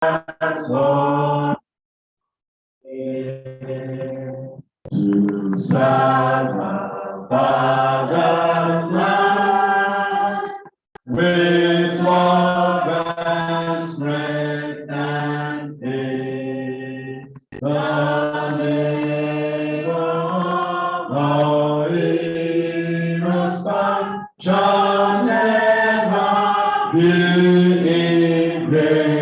born to serve our Father's love with love and strength and faith. The labor of heroes past shall never be in vain.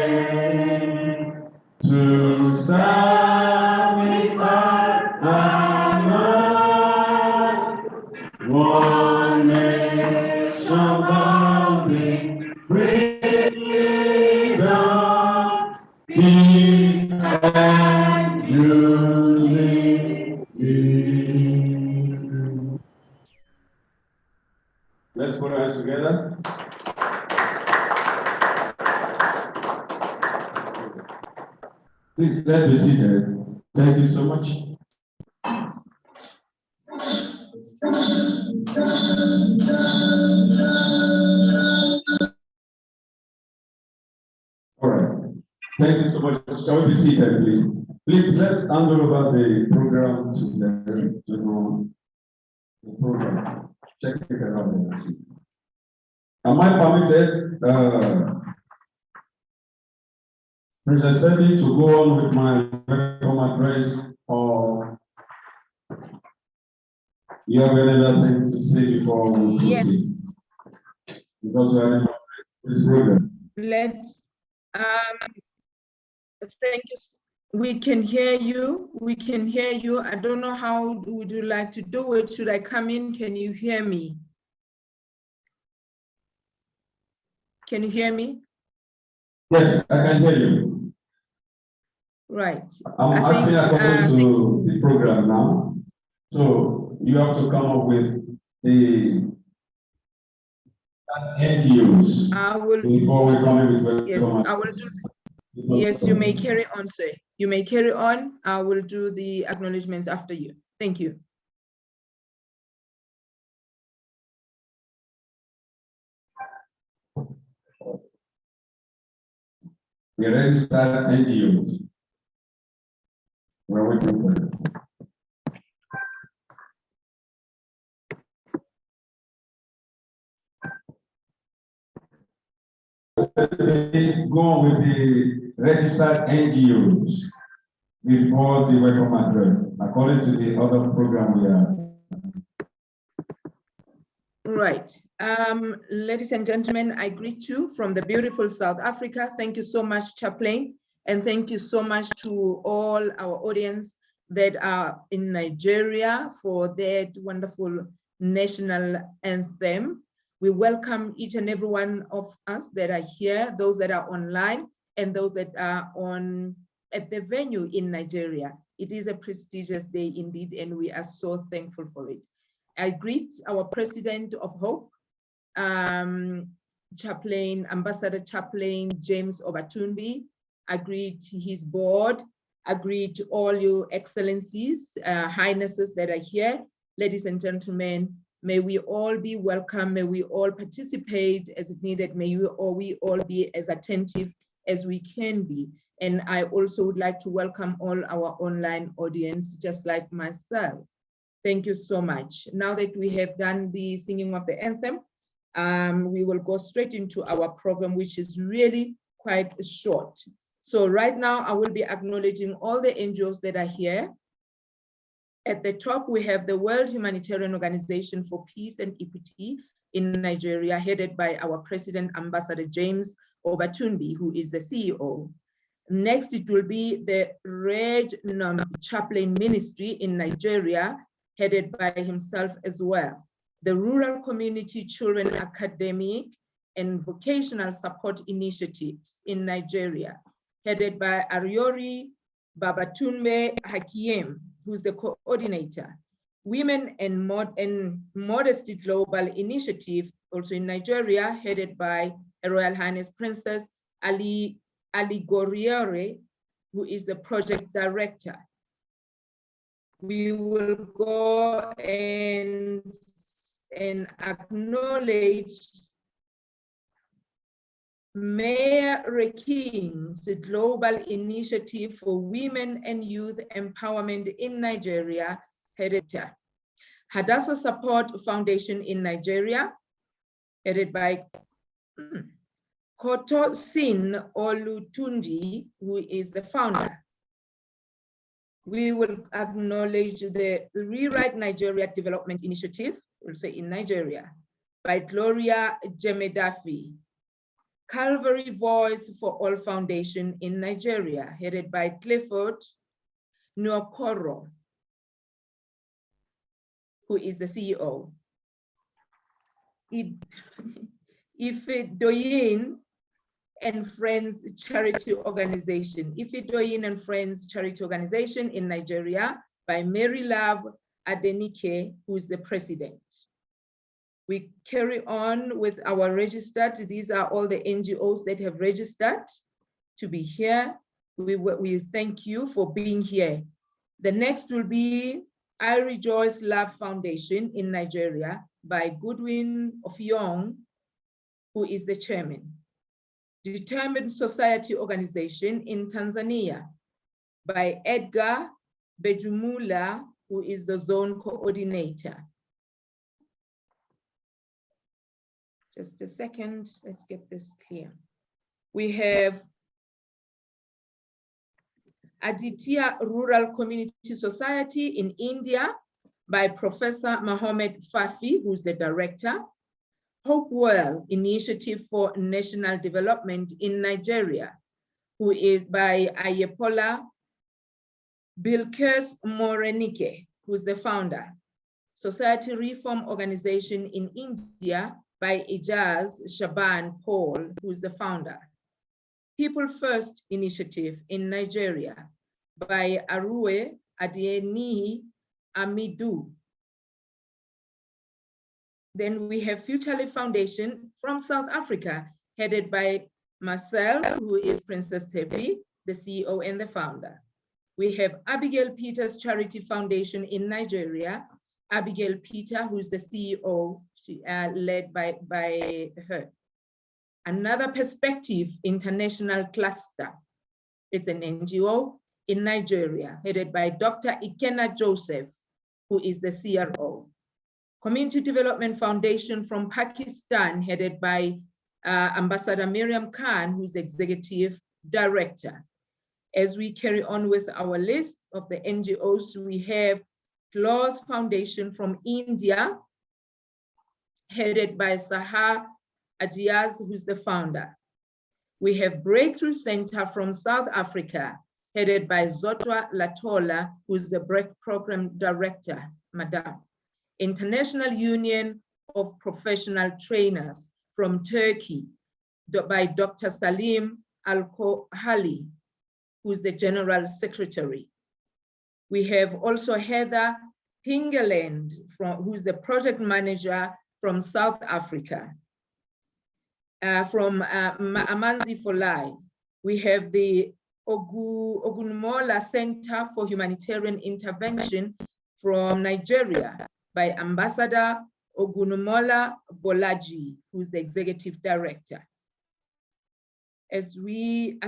To serve with heart and mind, one nation bounding freedom, peace and unity. Let's put our hands together. Please, let's be seated. Thank you so much. All right. Thank you so much. Shall we be seated, please? Please, let's hand over the program to the program. Check it around. Am I permitted, Princess Sebi, to go on with my welcome address, or you have any other thing to say before we proceed? Yes. Because we are in this program. Let's thank you. We can hear you. We can hear you. I don't know how would you like to do it. Should I come in? Can you hear me? Can you hear me? Yes, I can hear you. Right. I'm acting according to the program now. So you have to come up with the NGOs. I will. Before we come in with yes, I will do. Yes, you may carry on, sir. You may carry on. I will do the acknowledgements after you. Thank you. We already started NGOs. We're waiting for it. Go on with the registered NGOs before the welcome address, according to the other program we have. Right. Ladies and gentlemen, I greet you from the beautiful South Africa. Thank you so much, Chaplain, and thank you so much to all our audience that are in Nigeria for that wonderful national anthem. We welcome each and every one of us that are here, those that are online, and those that are at the venue in Nigeria. It is a prestigious day indeed, and we are so thankful for it. I greet our President of Hope, Chaplain, Ambassador Chaplain James Obatunbi. I greet his board. I greet all your excellencies, highnesses that are here. Ladies and gentlemen, may we all be welcome. May we all participate as it needed. May we all be as attentive as we can be. And I also would like to welcome all our online audience, just like myself. Thank you so much. Now that we have done the singing of the anthem, we will go straight into our program, which is really quite short. So right now, I will be acknowledging all the NGOs that are here. At the top, we have the World Humanitarian Organization for Peace and Equity in Nigeria, headed by our President, Ambassador James Obatunbi, who is the CEO. Next, it will be the Red Chaplain Ministry in Nigeria, headed by himself as well. The Rural Community Children Academic and Vocational Support Initiatives in Nigeria, headed by Ariori Babatunde Hakiem, who's the coordinator. Women and Modesty Global Initiative, also in Nigeria, headed by Her Royal Highness Princess Ali Goriore, who is the project director. We will go and acknowledge Mayor King's Global Initiative for Women and Youth Empowerment in Nigeria, headed by Hadassah Support Foundation in Nigeria, headed by Koto Sin Olutunji, who is the founder. We will acknowledge the Rewrite Nigeria Development Initiative, we'll say in Nigeria, by Gloria Jemedafi. Calvary Voice for All Foundation in Nigeria, headed by Clifford Nwokoro, who is the CEO. Ifedoyin and Friends Charity Organization, Ifedoyin and Friends Charity Organization in Nigeria, by Mary Love Adenike, who is the president. We carry on with our registered. These are all the NGOs that have registered to be here. We thank you for being here. The next will be I Rejoice Love Foundation in Nigeria by Goodwin of Young, who is the chairman. Determined Society Organization in Tanzania by Edgar Bejumula, who is the zone coordinator. Just a second, let's get this clear. We have Aditya Rural Community Society in India by Professor Mohammed Fafi, who's the director. Hopewell Initiative for National Development in Nigeria, who is by Ayepola Bilkes Morenike, who's the founder. Society Reform Organization in India by Ijaz Shaban Paul, who's the founder. People First Initiative in Nigeria by Arue Adieni Amidu. Then we have Future Life Foundation from South Africa, headed by Marcel, who is Princess Tepi, the CEO and the founder. We have Abigail Peters Charity Foundation in Nigeria, Abigail Peter, who's the CEO, led by her. Another Perspective International Cluster. It's an NGO in Nigeria, headed by Dr. Ikenna Joseph, who is the CRO. Community Development Foundation from Pakistan, headed by Ambassador Miriam Khan, who's the Executive Director. As we carry on with our list of the NGOs, we have Claus Foundation from India, headed by Sahar Adiaz, who's the founder. We have Breakthrough Center from South Africa, headed by Zotwa Latola, who's the Break Program Director, Madam. International Union of Professional Trainers from Turkey by Dr. Salim Al-Kohali, who's the General Secretary. We have also Heather Hingeland, who's the Project Manager from South Africa. From Amanzi for Life, we have the Ogunmola Center for Humanitarian Intervention from Nigeria by Ambassador Ogunmola Bolaji, who's the Executive Director. I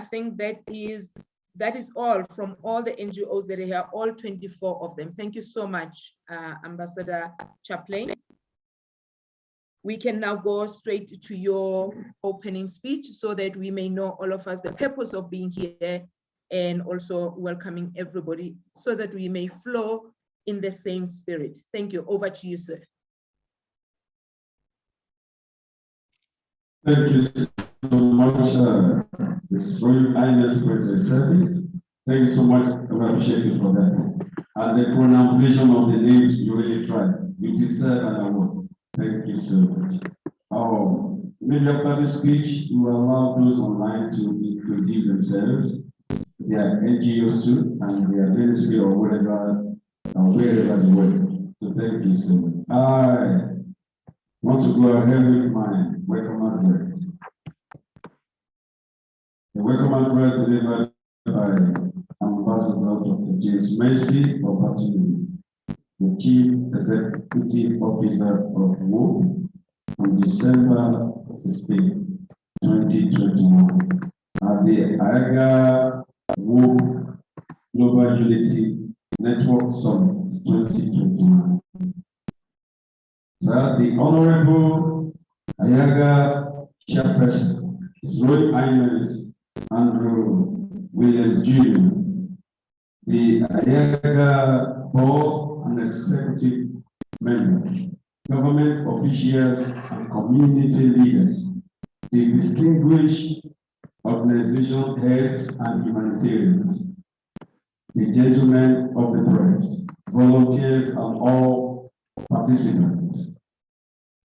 think that is all from all the NGOs that are here, all 24 of them. Thank you so much, Ambassador Chaplain. We can now go straight to your opening speech so that we may know, all of us, the purpose of being here and also welcoming everybody so that we may flow in the same spirit. Thank you. Over to you, sir. Thank you so much, His Royal Highness President. Thank you so much. I appreciate you for that. And the pronunciation of the names, you really tried. You deserve an award. Thank you so much. Maybe after the speech, you will allow those online to introduce themselves, their NGOs too, and their ministry or whatever, wherever they work. So thank you so much. I want to go ahead with my welcome address. The welcome address delivered by Ambassador Dr. James Mercy of Patuni, the Chief Executive Officer of WHOPE, on December 16, 2021 at the AHIABGA WHOPE Global Unity Network Summit 2021. That the Honorable AHIABGA Chairperson, His Royal Highness Andrew Williams Jr., the AHIABGA Board and Executive members, government officials, and community leaders, the distinguished organization heads and humanitarians, the gentlemen of the press, volunteers, and all participants.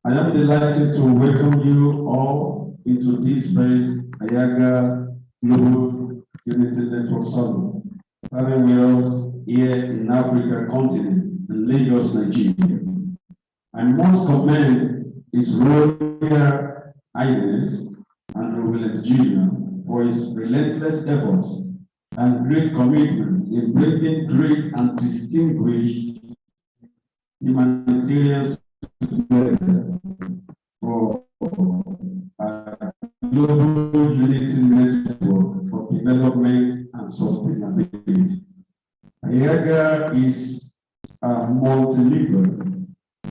I am delighted to welcome you all into this first AHIABGA Global Unity Network Summit, having with us here in Africa continent, in Lagos, Nigeria. I must commend His Royal Highness Andrew Williams Jr. for his relentless efforts and great commitment in bringing great and distinguished humanitarians together for a global unity network for development and sustainability. AHIABGA is a multilingual,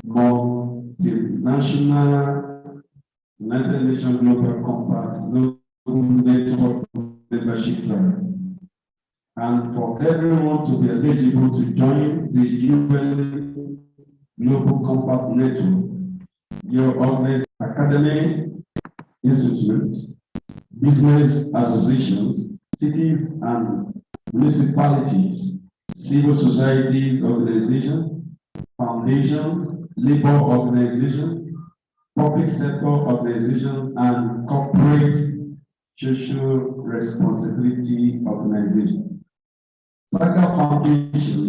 multinational, United Nations Global Compact Global Network membership drive. And for everyone to be eligible to join the UN Global Compact Network, your organization, academic institutes, business associations, cities and municipalities, civil societies organizations, foundations, labor organizations, public sector organizations, and corporate social responsibility organizations. AHIABGA Foundation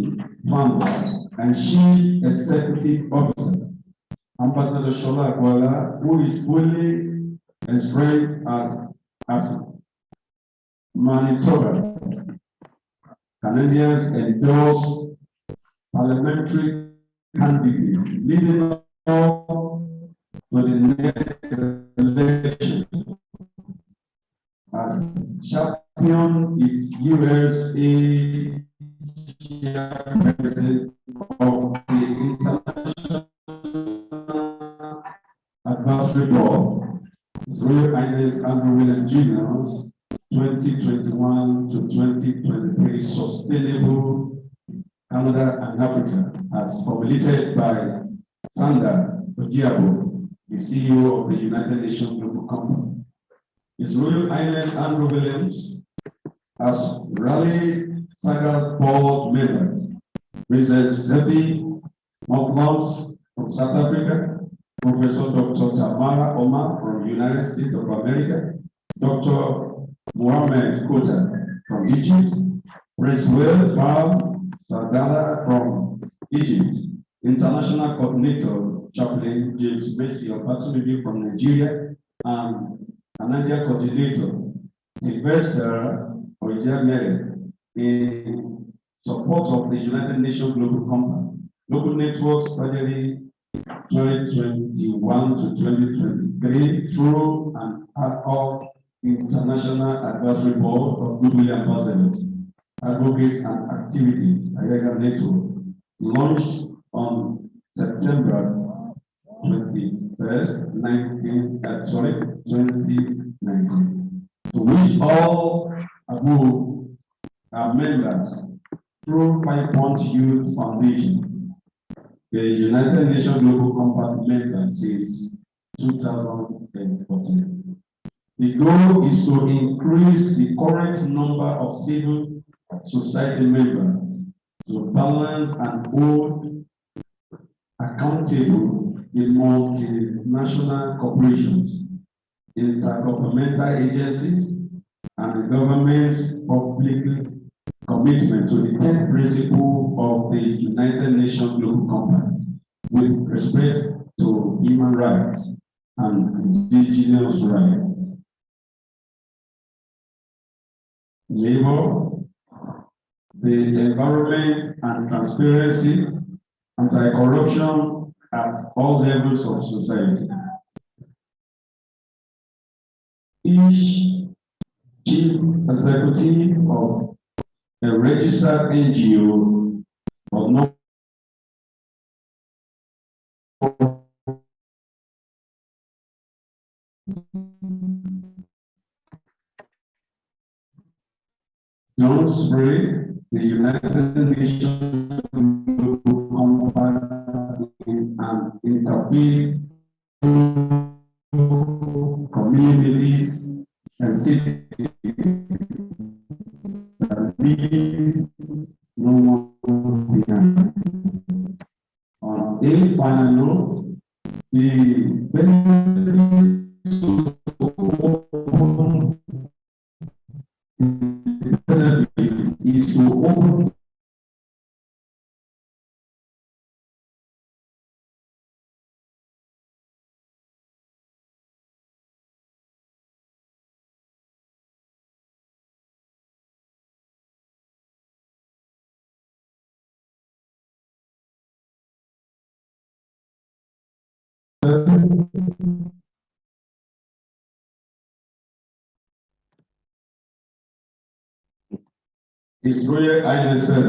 founder and Chief Executive Officer, Ambassador Shola Akwala, who is fully enshrined as Manitoba, Canadians endorse parliamentary candidates leading up to the next election as champion its USA President of the International Advisory Board, His Royal Highness Andrew Williams Jr.'s 2021 to 2023 Sustainable Canada and Africa, as formulated by Sandra Ojiabo, the CEO of the United Nations Global Compact. His Royal Highness Andrew Williams has rallied SAGA's board members, Princess Zebi Monkmans from South Africa, Professor Dr. Tamara Omar from the United States of America, Dr. Mohammed Kota from Egypt, Prince Will Farm Sadala from Egypt, International Coordinator Chaplain James Messi of Patsunigi from Nigeria, and Canadian Coordinator Sylvester Oyamere in support of the United Nations Global Compact, Global Networks Strategy 2021 to 2023 through an ad hoc International Advisory Board of Global Ambassadors, Advocates and Activities, AHIABGA Network, launched on September 21st, 2019, to which all above are members through 5 Point Youth Foundation, the United Nations Global Compact member since 2014. The goal is to increase the current number of civil society members to balance and hold accountable the multinational corporations, intergovernmental agencies, and the government's public commitment to the 10th principle of the United Nations Global Compact with respect to human rights and indigenous rights. Labor, the environment and transparency, anti-corruption at all levels of society. each chief executive of a registered NGO of no John Spray, the United Nations Compact and intervene communities and cities that leave no one behind. On a final note, the benefits is to open His Royal Highness over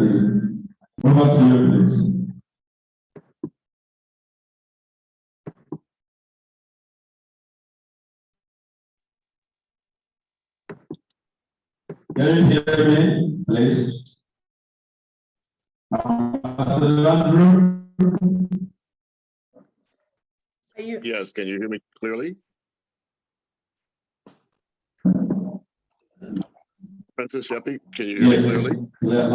to you, please. Can you hear me, please? Ambassador Are you? Yes, can you hear me clearly? Princess Sheppy, can you hear me clearly? Yes.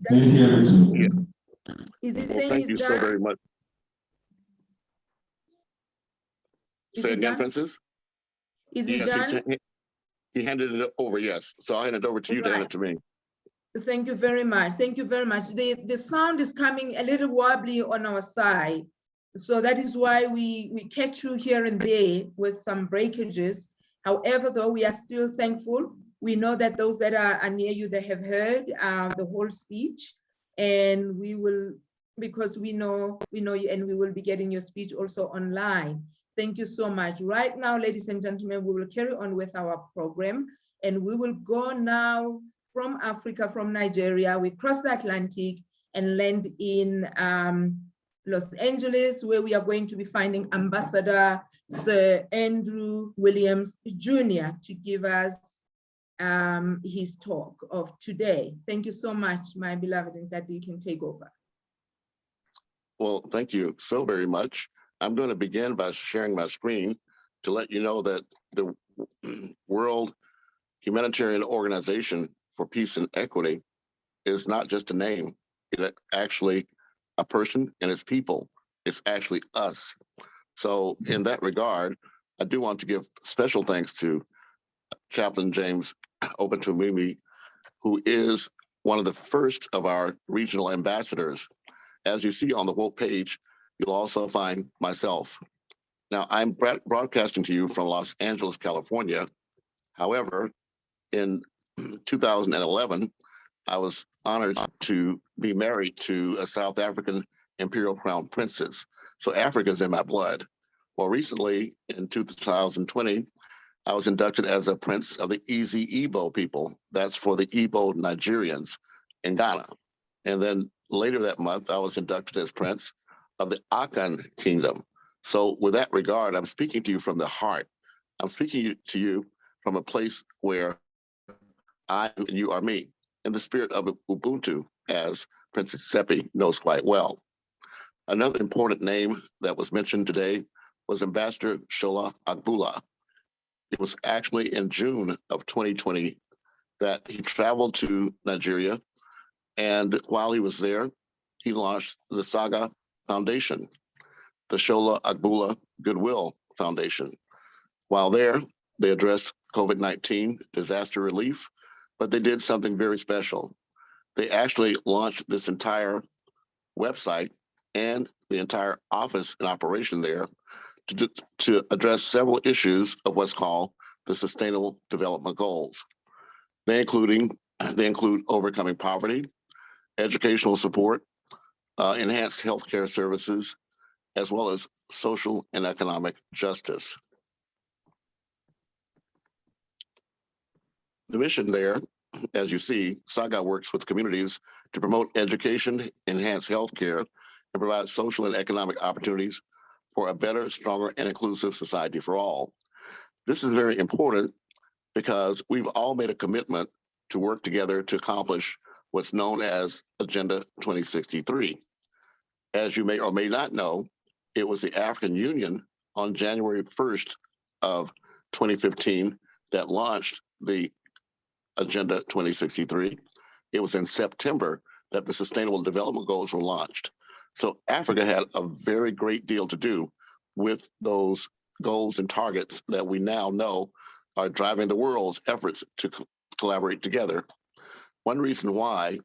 Can you hear me too? Yeah. Is he Well, saying thank he's you done? so very much. Is Say he it again, done? Princess? Is he Yes, done? he handed it over, yes. So I'll hand it over to you to hand it to me. Thank you very much. Thank you very much. The sound is coming a little wobbly on our side. So that is why we catch you here and there with some breakages. However, though, we are still thankful. We know that those that are near you, they have heard the whole speech, and we will, because we know you, and we will be getting your speech also online. Thank you so much. Right now, ladies and gentlemen, we will carry on with our program, and we will go now from Africa, from Nigeria. We cross the Atlantic and land in Los Angeles, where we are going to be finding Ambassador Sir Andrew Williams Jr. to give us his talk of today. Thank you so much, my beloved, and that you can take over. Well, thank you so very much. I'm going to begin by sharing my screen to let you know that the World Humanitarian Organization for Peace and Equity is not just a name. It's actually a person and its people. It's actually us. So in that regard, I do want to give special thanks to Chaplain James Obatumimi, who is one of the first of our regional ambassadors. As you see on the WHOPE page, you'll also find myself. Now, I'm broadcasting to you from Los Angeles, California. However, in 2011, I was honored to be married to a South African Imperial Crown Princess. So Africa's in my blood. Well, recently in 2020, I was inducted as a Prince of the Easy Igbo people. That's for the Igbo Nigerians in Ghana. And then later that month, I was inducted as Prince of the Akan Kingdom. So with that regard, I'm speaking to you from the heart. I'm speaking to you from a place where I and you are me, in the spirit of Ubuntu, as Princess Sheppy knows quite well. Another important name that was mentioned today was Ambassador Shola Agboola. It was actually in June of 2020 that he traveled to Nigeria, and while he was there, he launched the Saga Foundation, the Shola Agboola Goodwill Foundation. While there, they addressed COVID-19 disaster relief, but they did something very special. They actually launched this entire website and the entire office and operation there to address several issues of what's called the Sustainable Development Goals. They include overcoming poverty, educational support, enhanced healthcare services, as well as social and economic justice. The mission there, as you see, SAGA works with communities to promote education, enhance healthcare, and provide social and economic opportunities for a better, stronger, and inclusive society for all. This is very important because we've all made a commitment to work together to accomplish what's known as Agenda 2063. As you may or may not know, it was the African Union on January 1st of 2015 that launched the Agenda 2063. It was in September that the Sustainable Development Goals were launched. So Africa had a very great deal to do with those goals and targets that we now know are driving the world's efforts to collaborate together. One reason why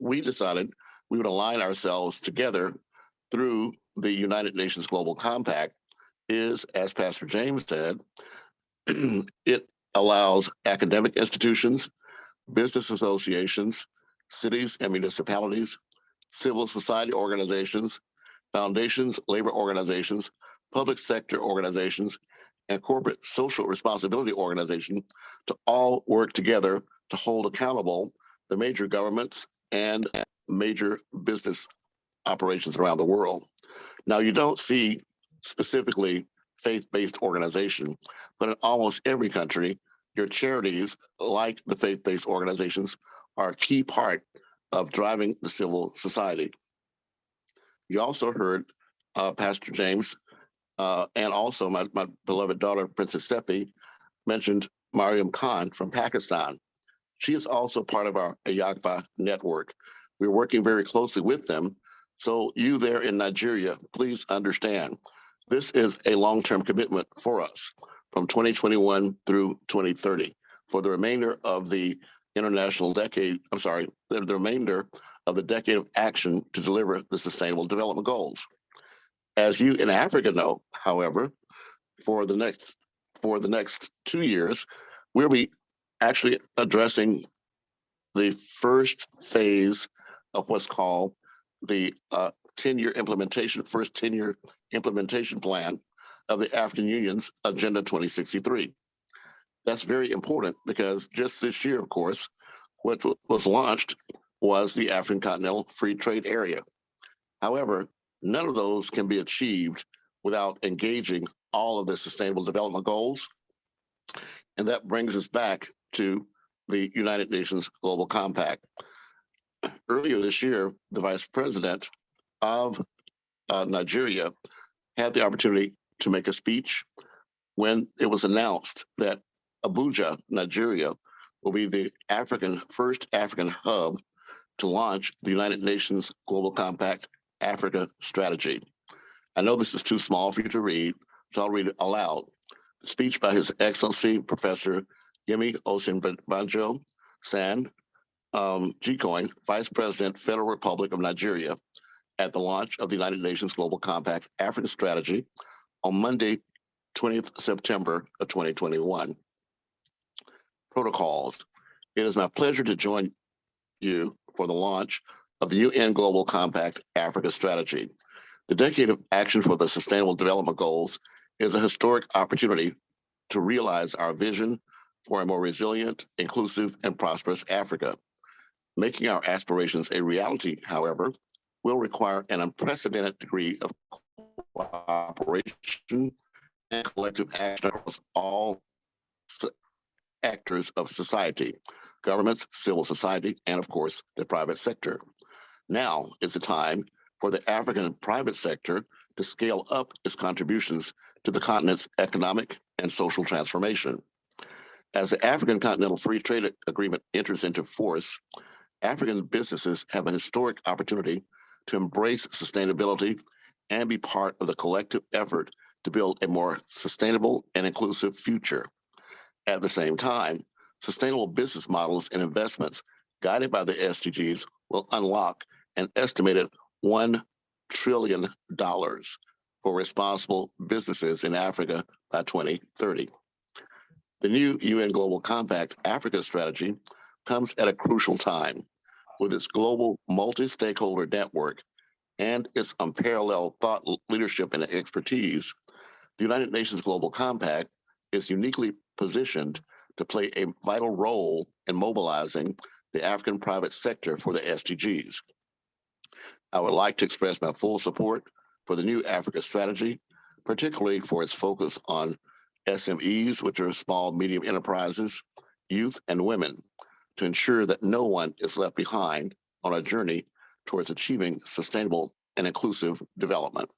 we decided we would align ourselves together through the United Nations Global Compact is, as Pastor James said, it allows academic institutions, business associations, cities and municipalities, civil society organizations, foundations, labor organizations, public sector organizations, and corporate social responsibility organizations to all work together to hold accountable the major governments and major business operations around the world. Now, you don't see specifically faith-based organization, but in almost every country, your charities, like the faith-based organizations, are a key part of driving the civil society. You also heard Pastor James and also my beloved daughter, Princess Seppi, mentioned Mariam Khan from Pakistan. She is also part of our AHIABGA network. We're working very closely with them. So you there in Nigeria, please understand, this is a long-term commitment for us from 2021 through 2030 for the remainder of the international decade, the remainder of the decade of action to deliver the Sustainable Development Goals. As you in Africa know, however, for the next 2 years, we'll be actually addressing the first phase of what's called the 10-year implementation, first 10-year implementation plan of the African Union's Agenda 2063. That's very important because just this year, of course, what was launched was the African Continental Free Trade Area. However, none of those can be achieved without engaging all of the Sustainable Development Goals. And that brings us back to the United Nations Global Compact. Earlier this year, the Vice President of Nigeria had the opportunity to make a speech when it was announced that Abuja, Nigeria, will be the first African hub to launch the United Nations Global Compact Africa Strategy. I know this is too small for you to read, so I'll read it aloud. The speech by His Excellency Professor Yemi Osinbajo San, GCOIN, Vice President, Federal Republic of Nigeria, at the launch of the United Nations Global Compact Africa Strategy on Monday, 20th September of 2021. Protocols. It is my pleasure to join you for the launch of the UN Global Compact Africa Strategy. The decade of action for the Sustainable Development Goals is a historic opportunity to realize our vision for a more resilient, inclusive, and prosperous Africa. Making our aspirations a reality, however, will require an unprecedented degree of cooperation and collective action across all actors of society, governments, civil society, and of course, the private sector. Now is the time for the African private sector to scale up its contributions to the continent's economic and social transformation. As the African Continental Free Trade Agreement enters into force, African businesses have a historic opportunity to embrace sustainability and be part of the collective effort to build a more sustainable and inclusive future. At the same time, sustainable business models and investments guided by the SDGs will unlock an estimated $1 trillion for responsible businesses in Africa by 2030. The new UN Global Compact Africa Strategy comes at a crucial time. With its global multi-stakeholder network and its unparalleled thought leadership and expertise, the United Nations Global Compact is uniquely positioned to play a vital role in mobilizing the African private sector for the SDGs. I would like to express my full support for the new Africa strategy, particularly for its focus on SMEs, which are small, medium enterprises, youth, and women, to ensure that no one is left behind on a journey towards achieving sustainable and inclusive development.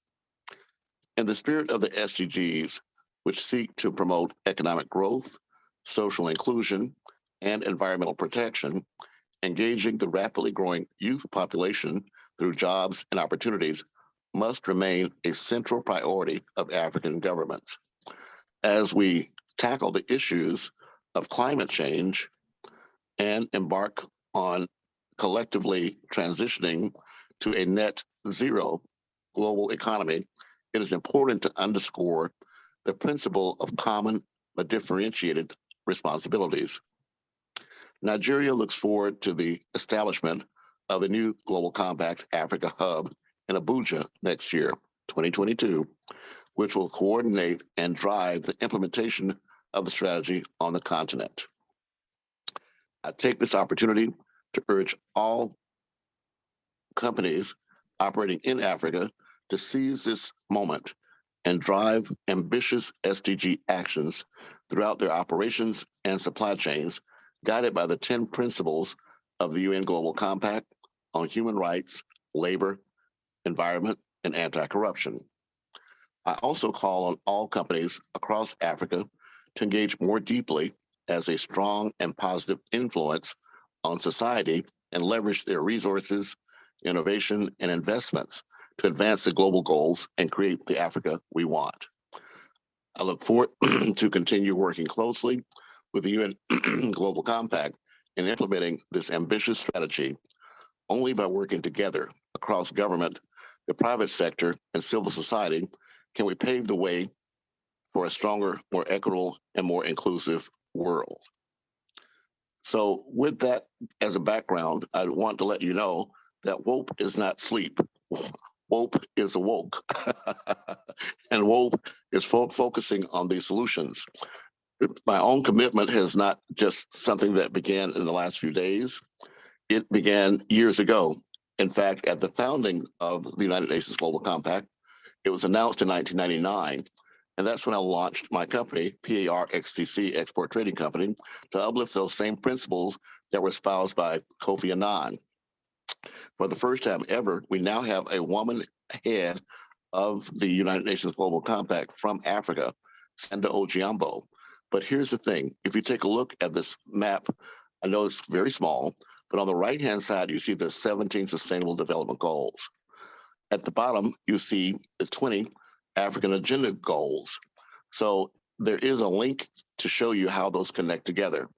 In the spirit of the SDGs, which seek to promote economic growth, social inclusion, and environmental protection, engaging the rapidly growing youth population through jobs and opportunities must remain a central priority of African governments. As we tackle the issues of climate change and embark on collectively transitioning to a net zero global economy, it is important to underscore the principle of common but differentiated responsibilities. Nigeria looks forward to the establishment of a new Global Compact Africa Hub in Abuja next year, 2022, which will coordinate and drive the implementation of the strategy on the continent. I take this opportunity to urge all companies operating in Africa to seize this moment and drive ambitious SDG actions throughout their operations and supply chains, guided by the 10 principles of the UN Global Compact on human rights, labor, environment, and anti-corruption. I also call on all companies across Africa to engage more deeply as a strong and positive influence on society and leverage their resources, innovation, and investments to advance the global goals and create the Africa we want. I look forward to continue working closely with the UN Global Compact in implementing this ambitious strategy. Only by working together across government, the private sector, and civil society can we pave the way for a stronger, more equitable, and more inclusive world. So with that as a background, I want to let you know that WHOPE is not sleep. WHOPE is awoke. And WHOPE is focusing on these solutions. My own commitment has not just something that began in the last few days. It began years ago. In fact, at the founding of the United Nations Global Compact, it was announced in 1999. And that's when I launched my company, PARXTC, Export Trading Company, to uplift those same principles that were espoused by Kofi Annan. For the first time ever, we now have a woman head of the United Nations Global Compact from Africa, Senda Ojiambo. But here's the thing, if you take a look at this map, I know it's very small, but on the right-hand side, you see the 17 Sustainable Development Goals. At the bottom, you see the 20 African Agenda Goals. So there is a link to show you how those connect together.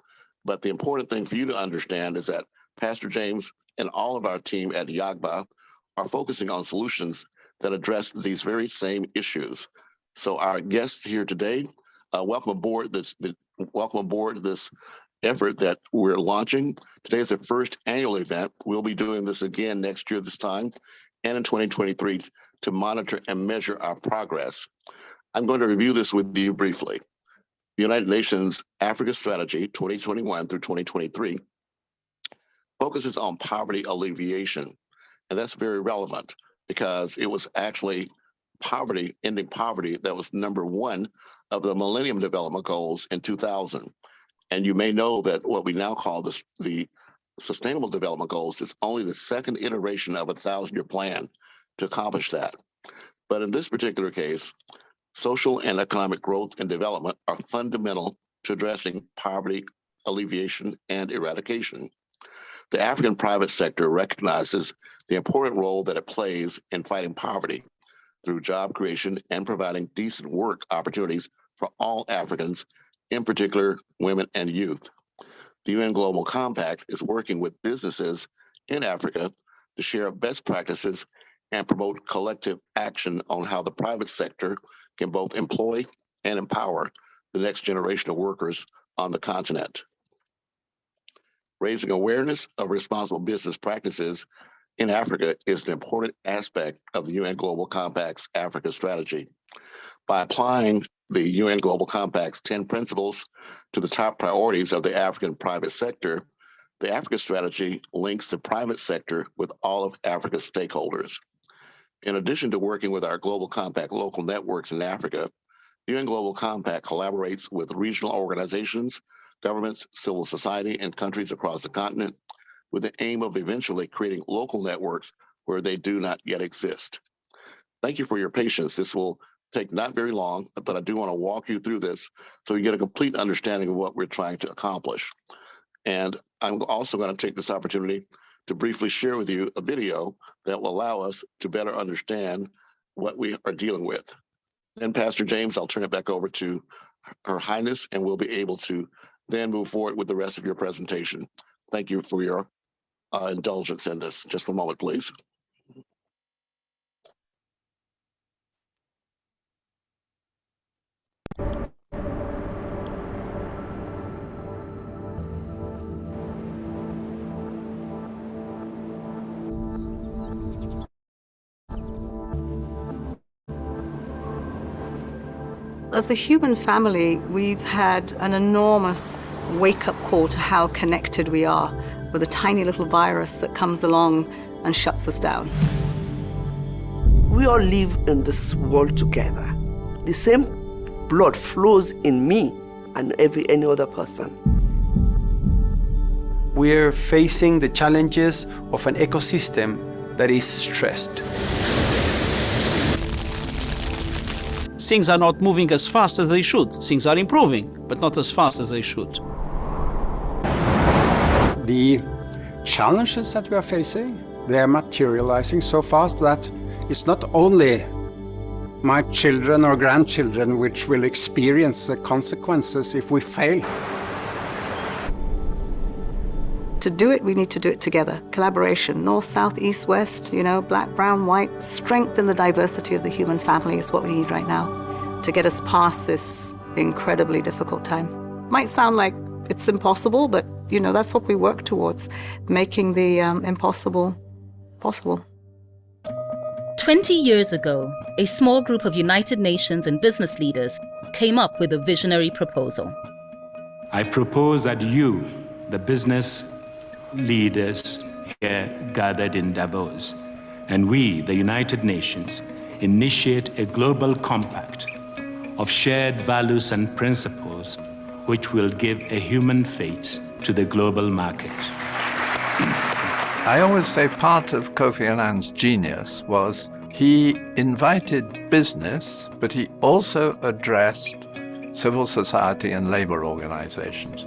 But the important thing for you to understand is that Pastor James and all of our team at AHIABGA are focusing on solutions that address these very same issues. So our guests here today, welcome aboard this effort that we're launching. Today is the first annual event. We'll be doing this again next year this time and in 2023 to monitor and measure our progress. I'm going to review this with you briefly. The United Nations Africa Strategy 2021 through 2023 focuses on poverty alleviation. And that's very relevant because it was actually poverty, ending poverty, that was number one of the Millennium Development Goals in 2000. And you may know that what we now call the Sustainable Development Goals is only the second iteration of a 1,000-year plan to accomplish that. But in this particular case, social and economic growth and development are fundamental to addressing poverty alleviation and eradication. The African private sector recognizes the important role that it plays in fighting poverty through job creation and providing decent work opportunities for all Africans, in particular women and youth. The UN Global Compact is working with businesses in Africa to share best practices and promote collective action on how the private sector can both employ and empower the next generation of workers on the continent. Raising awareness of responsible business practices in Africa is an important aspect of the UN Global Compact's Africa strategy. By applying the UN Global Compact's 10 principles to the top priorities of the African private sector, the Africa strategy links the private sector with all of Africa's stakeholders. In addition to working with our Global Compact local networks in Africa, the UN Global Compact collaborates with regional organizations, governments, civil society, and countries across the continent with the aim of eventually creating local networks where they do not yet exist. Thank you for your patience. This will take not very long, but I do want to walk you through this so you get a complete understanding of what we're trying to accomplish. And I'm also going to take this opportunity to briefly share with you a video that will allow us to better understand what we are dealing with. Then, Pastor James, I'll turn it back over to Her Highness, and we'll be able to then move forward with the rest of your presentation. Thank you for your indulgence in this. Just a moment, please. As a human family, we've had an enormous wake-up call to how connected we are with a tiny little virus that comes along and shuts us down. We all live in this world together. The same blood flows in me and any other person. We're facing the challenges of an ecosystem that is stressed. Things are not moving as fast as they should. Things are improving, but not as fast as they should. The challenges that we are facing, they are materializing so fast that it's not only my children or grandchildren which will experience the consequences if we fail. To do it, we need to do it together. Collaboration, north, south, east, west, black, brown, white. Strength in the diversity of the human family is what we need right now to get us past this incredibly difficult time. Might sound like it's impossible, but that's what we work towards, making the impossible possible. 20 years ago, a small group of United Nations and business leaders came up with a visionary proposal. I propose that you, the business leaders here gathered in Davos, and we, the United Nations, initiate a global compact of shared values and principles which will give a human face to the global market. I always say part of Kofi Annan's genius was he invited business, but he also addressed civil society and labor organizations.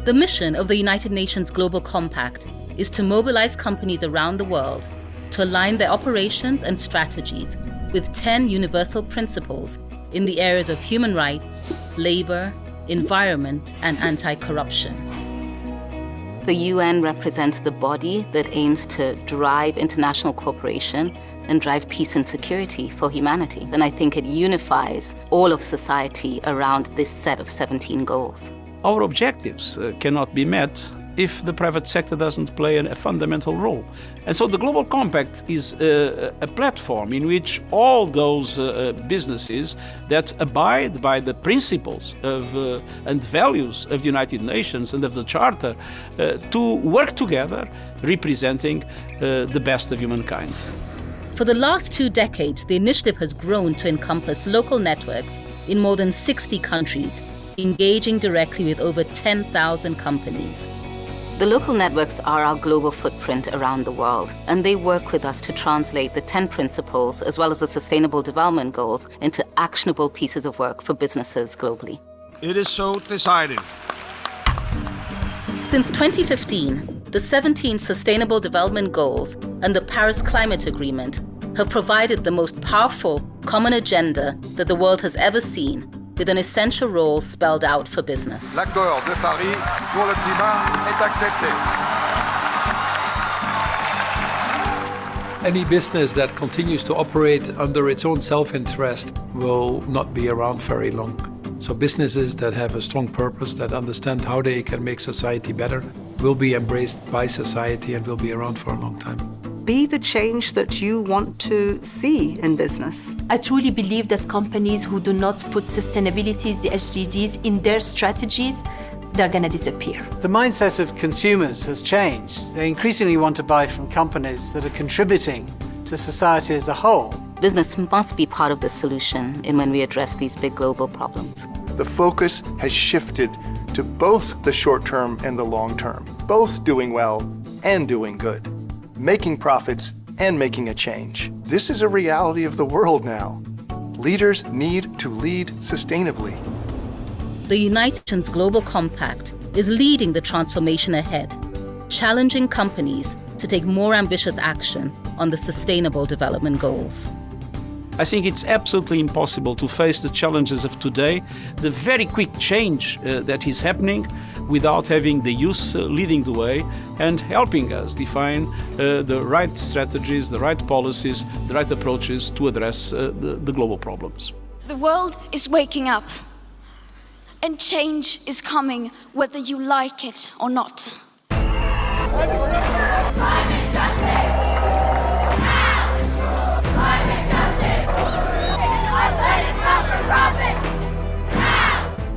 The mission of the United Nations Global Compact is to mobilize companies around the world to align their operations and strategies with 10 universal principles in the areas of human rights, labor, environment, and anti-corruption. The UN represents the body that aims to drive international cooperation and drive peace and security for humanity. And I think it unifies all of society around this set of 17 goals. Our objectives cannot be met if the private sector doesn't play a fundamental role. And so the Global Compact is a platform in which all those businesses that abide by the principles of, and values of the United Nations and of the Charter to work together, representing the best of humankind. For the last 2 decades, the initiative has grown to encompass local networks in more than 60 countries, engaging directly with over 10,000 companies. The local networks are our global footprint around the world, and they work with us to translate the 10 principles as well as the Sustainable Development Goals into actionable pieces of work for businesses globally. It is so decided. Since 2015, the 17 Sustainable Development Goals and the Paris Climate Agreement have provided the most powerful common agenda that the world has ever seen, with an essential role spelled out for business. L'accord de Paris pour le climat est accepté. Any business that continues to operate under its own self-interest will not be around very long. So businesses that have a strong purpose, that understand how they can make society better, will be embraced by society and will be around for a long time. be the change that you want to see in business. I truly believe that companies who do not put sustainability, the SDGs, in their strategies, they're going to disappear. The mindset of consumers has changed. They increasingly want to buy from companies that are contributing to society as a whole. Business must be part of the solution in when we address these big global problems. The focus has shifted to both the short term and the long term, both doing well and doing good, making profits and making a change. This is a reality of the world now. Leaders need to lead sustainably. The United Nations Global Compact is leading the transformation ahead, challenging companies to take more ambitious action on the Sustainable Development Goals. I think it's absolutely impossible to face the challenges of today, the very quick change that is happening, without having the youth leading the way and helping us define the right strategies, the right policies, the right approaches to address the global problems. The world is waking up, and change is coming whether you like it or not. Climate justice!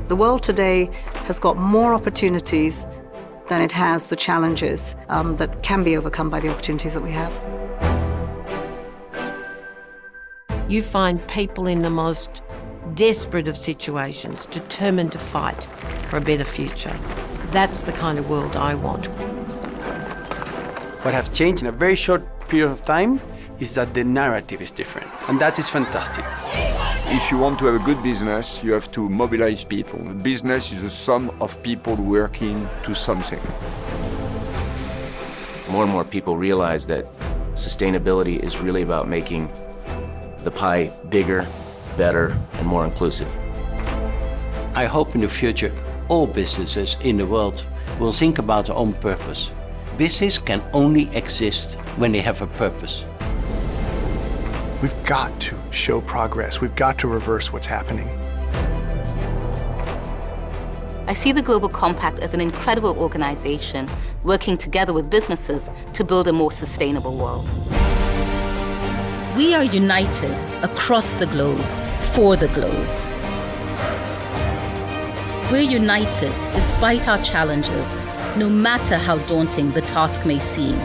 The world today has got more opportunities than it has the challenges that can be overcome by the opportunities that we have. You find people in the most desperate of situations, determined to fight for a better future. That's the kind of world I want. What have changed in a very short period of time is that the narrative is different, and that is fantastic. If you want to have a good business, you have to mobilize people. A business is a sum of people working to something. More and more people realize that sustainability is really about making the pie bigger, better, and more inclusive. I hope in the future all businesses in the world will think about their own purpose. Business can only exist when they have a purpose. We've got to show progress. We've got to reverse what's happening. I see the Global Compact as an incredible organization working together with businesses to build a more sustainable world. We are united across the globe, for the globe. We're united despite our challenges, no matter how daunting the task may seem.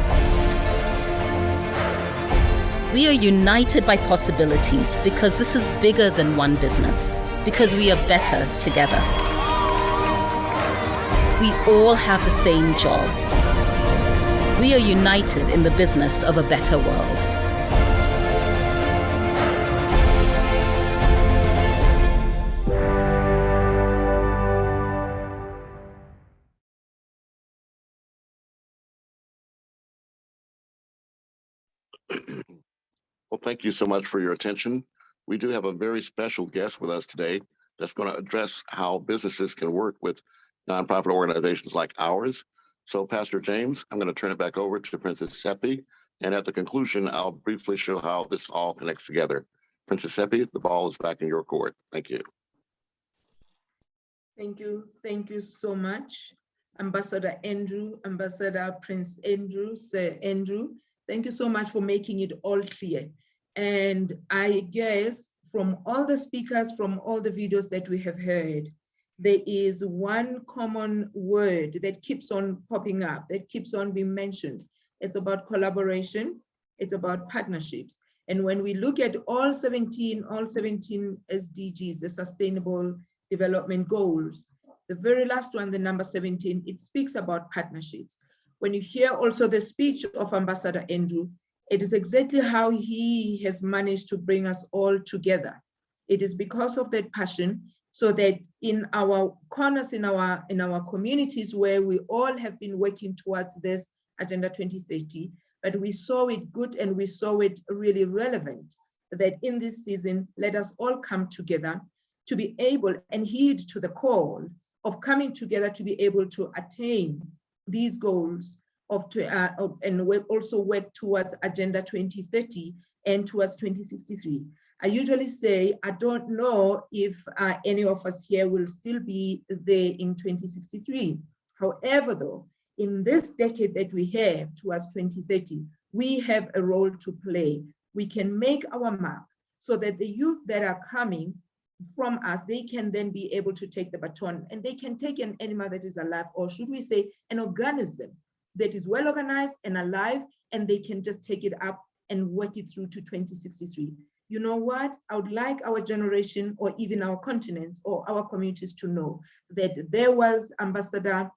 We are united by possibilities because this is bigger than one business, because we are better together. We all have the same job. We are united in the business of a better world. Well, thank you so much for your attention. We do have a very special guest with us today that's going to address how businesses can work with nonprofit organizations like ours. So, Pastor James, I'm going to turn it back over to Princess Seppi, and at the conclusion, I'll briefly show how this all connects together. Princess Seppi, the ball is back in your court. Thank you. Thank you so much, Ambassador Andrew, Ambassador Prince Andrew, Sir Andrew. Thank you so much for making it all clear. And I guess from all the speakers, from all the videos that we have heard, there is one common word that keeps on popping up, that keeps on being mentioned. It's about collaboration, it's about partnerships. And when we look at all 17 SDGs, the Sustainable Development Goals, the very last one, the number 17, it speaks about partnerships. When you hear also the speech of Ambassador Andrew, it is exactly how he has managed to bring us all together. It is because of that passion, so that in our corners, in our communities where we all have been working towards this Agenda 2030, but we saw it good and we saw it really relevant, that in this season, let us all come together to be able and heed to the call of coming together to be able to attain these goals and we also work towards Agenda 2030 and towards 2063. I usually say, I don't know if any of us here will still be there in 2063. However, though, in this decade that we have towards 2030, we have a role to play. We can make our mark so that the youth that are coming from us, they can then be able to take the baton, and they can take an animal that is alive, or should we say an organism that is well organized and alive, and they can just take it up and work it through to 2063. You know what? I would like our generation, or even our continents or our communities, to know that there was Ambassador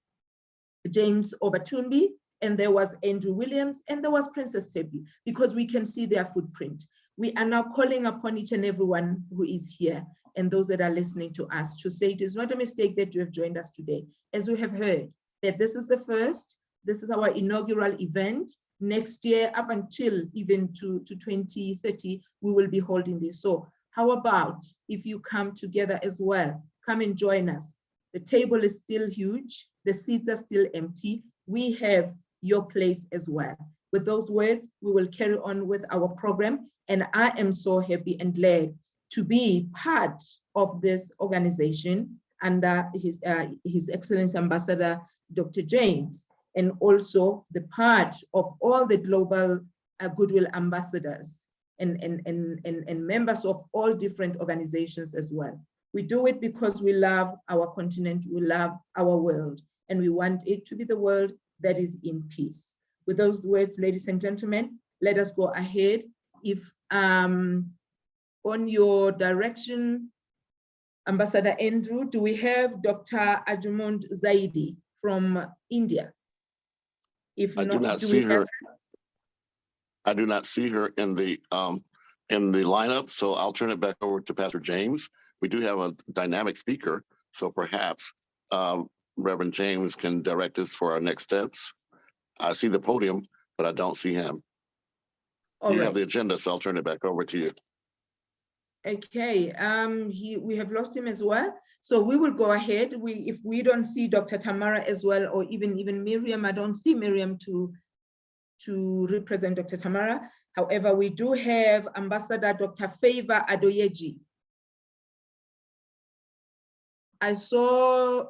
James Obatumbi, and there was Andrew Williams, and there was Princess Sebi, because we can see their footprint. We are now calling upon each and everyone who is here and those that are listening to us to say it is not a mistake that you have joined us today. As we have heard, that this is the first, this is our inaugural event. Next year, up until even to 2030, we will be holding this. So how about if you come together as well? Come and join us. The table is still huge. The seats are still empty. We have your place as well. With those words, we will carry on with our program. And I am so happy and glad to be part of this organization under His Excellency Ambassador Dr. James, and also the part of all the global goodwill ambassadors and members of all different organizations as well. We do it because we love our continent, we love our world, and we want it to be the world that is in peace. With those words, ladies and gentlemen, let us go ahead. If on your direction, Ambassador Andrew, do we have Dr. Ajumond Zaidi from India? If I not, do not see her. I do not see her in the lineup, so I'll turn it back over to Pastor James. We do have a dynamic speaker, so perhaps Reverend James can direct us for our next steps. I see the podium, but I don't see him. You have the agenda, so I'll turn it back over to you. Okay, we have lost him as well. So we will go ahead. If we don't see Dr. Tamara as well, or even Miriam, I don't see Miriam to represent Dr. Tamara. However, we do have Ambassador Dr. Favor Adoyeji. I saw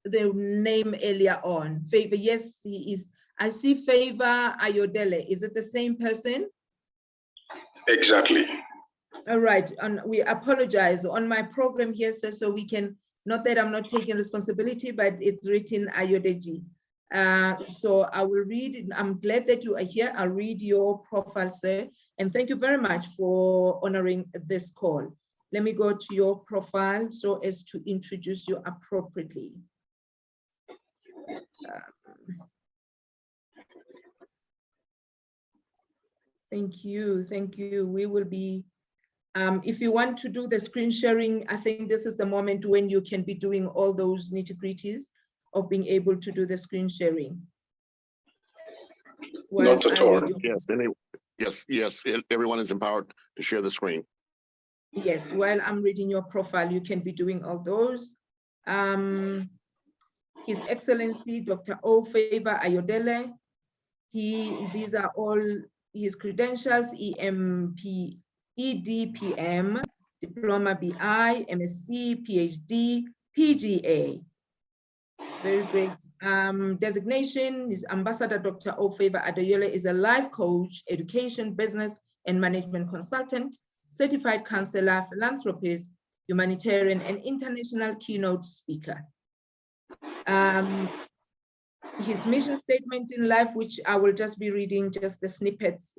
the name earlier on. Favor, yes, he is. I see Favor Ayodele. Is it the same person? Exactly. All right, and we apologize on my program here, sir, so we can, not that I'm not taking responsibility, but it's written Ayodeji. So I will read it. I'm glad that you are here. I'll read your profile, sir, and thank you very much for honoring this call. Let me go to your profile so as to introduce you appropriately. Thank you, thank you. We will be, if you want to do the screen sharing, I think this is the moment when you can be doing all those nitty-gritties of being able to do the screen sharing. Well, not at all. Yes, everyone is empowered to share the screen. Yes, while I'm reading your profile, you can be doing all those. His Excellency, Dr. O. Favor Ayodele, these are all his credentials: EMP, EDPM, Diploma BI, MSc, PhD, PGA. Very great. Designation is Ambassador Dr. O. Favor Adoyele is a life coach, education, business, and management consultant, certified counselor, philanthropist, humanitarian, and international keynote speaker. His mission statement in life, which I will just be reading just the snippets,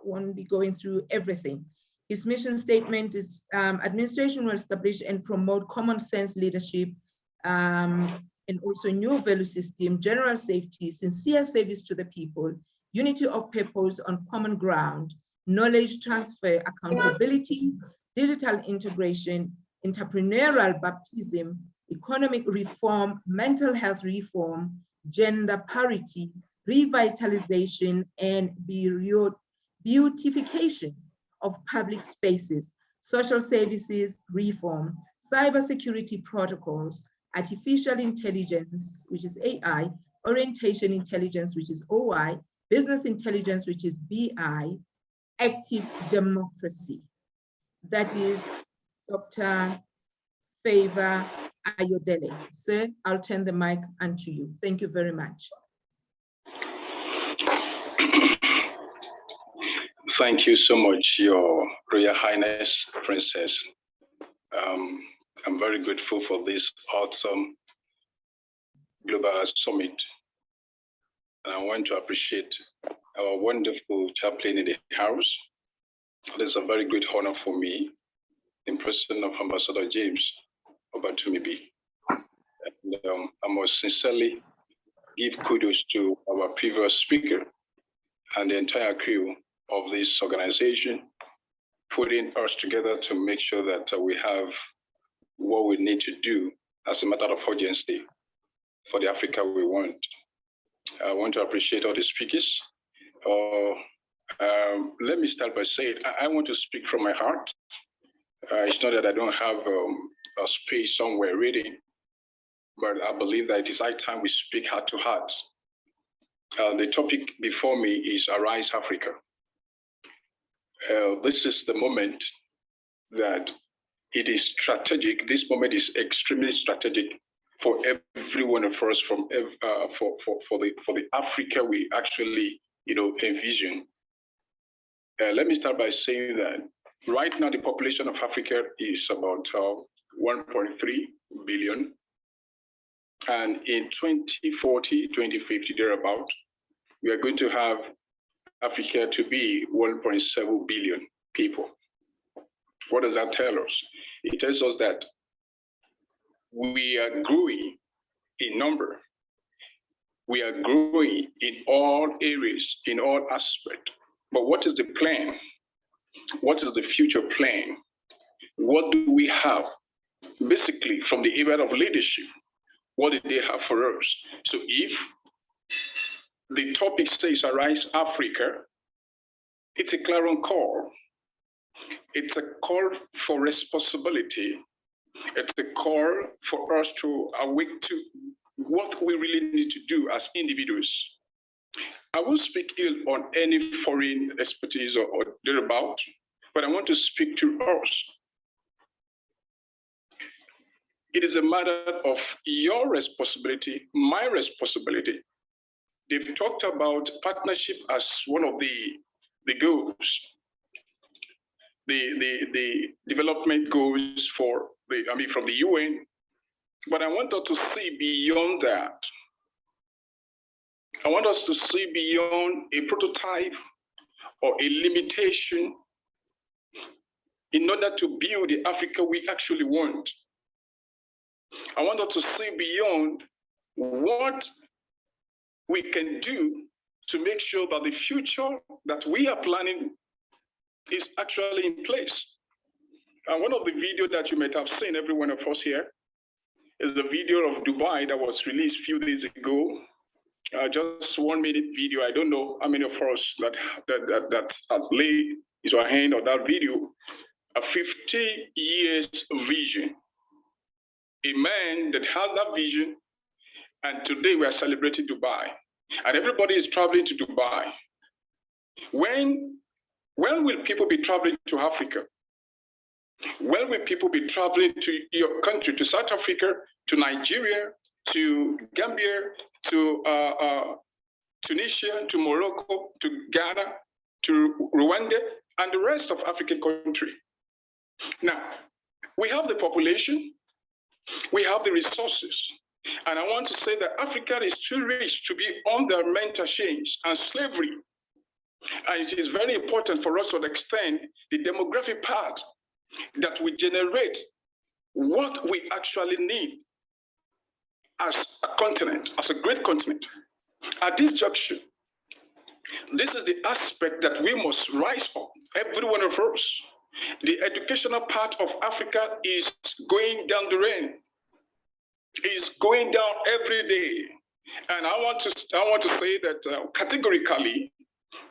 won't be going through everything. His mission statement is administration will establish and promote common sense leadership, and also new value system, general safety, sincere service to the people, unity of purpose on common ground, knowledge transfer, accountability, digital integration, entrepreneurial baptism, economic reform, mental health reform, gender parity, revitalization, and beautification of public spaces, social services reform, cybersecurity protocols, artificial intelligence, which is AI, orientation intelligence, which is OI, business intelligence, which is BI, active democracy. That is Dr. Favor Ayodele. Sir, I'll turn the mic onto you. Thank you very much. Thank you so much, Your Royal Highness Princess. I'm very grateful for this awesome global summit. And I want to appreciate our wonderful chaplain in the house. It is a very great honor for me, in person of Ambassador James Obatumibi. And, I must sincerely give kudos to our previous speaker and the entire crew of this organization, putting us together to make sure that we have what we need to do as a matter of urgency for the Africa we want. I want to appreciate all the speakers. Let me start by saying, I want to speak from my heart. It's not that I don't have a space somewhere reading, but I believe that it is high time we speak heart to heart. The topic before me is Arise Africa. This is the moment that it is strategic. This moment is extremely strategic for every one of us, for the Africa we actually, envision. Let me start by saying that right now the population of Africa is about 1.3 billion, and in 2040, 2050, thereabout, we are going to have Africa to be 1.7 billion people. What does that tell us? It tells us that we are growing in number. We are growing in all areas, in all aspects. But what is the plan? What is the future plan? What do we have? Basically, from the area of leadership, what did they have for us? So if the topic says Arise Africa, it's a clarion call. It's a call for responsibility. It's a call for us to awake to what we really need to do as individuals. I won't speak ill on any foreign expertise or thereabout, but I want to speak to us. It is a matter of your responsibility, my responsibility. They've talked about partnership as one of the goals, the development goals from the UN. But I want us to see beyond that. I want us to see beyond a prototype or a limitation in order to build the Africa we actually want. I want us to see beyond what we can do to make sure that the future that we are planning is actually in place. And one of the videos that you might have seen, every one of us here, is the video of Dubai that was released a few days ago. Just 1 minute video. I don't know how many of us that has laid his hand on that video. A 50 years vision. A man that has that vision, and today we are celebrating Dubai. And everybody is traveling to Dubai. When will people be traveling to Africa? When will people be traveling to your country, to South Africa, to Nigeria, to Gambia, to Tunisia, to Morocco, to Ghana, to Rwanda, and the rest of African countries? Now, we have the population, we have the resources, and I want to say that Africa is too rich to be under mental change and slavery. And it is very important for us to extend the demographic part that we generate what we actually need as a continent, as a great continent. At this junction, this is the aspect that we must rise up, every one of us. The educational part of Africa is going down the drain. Is going down every day. And I want to say that categorically,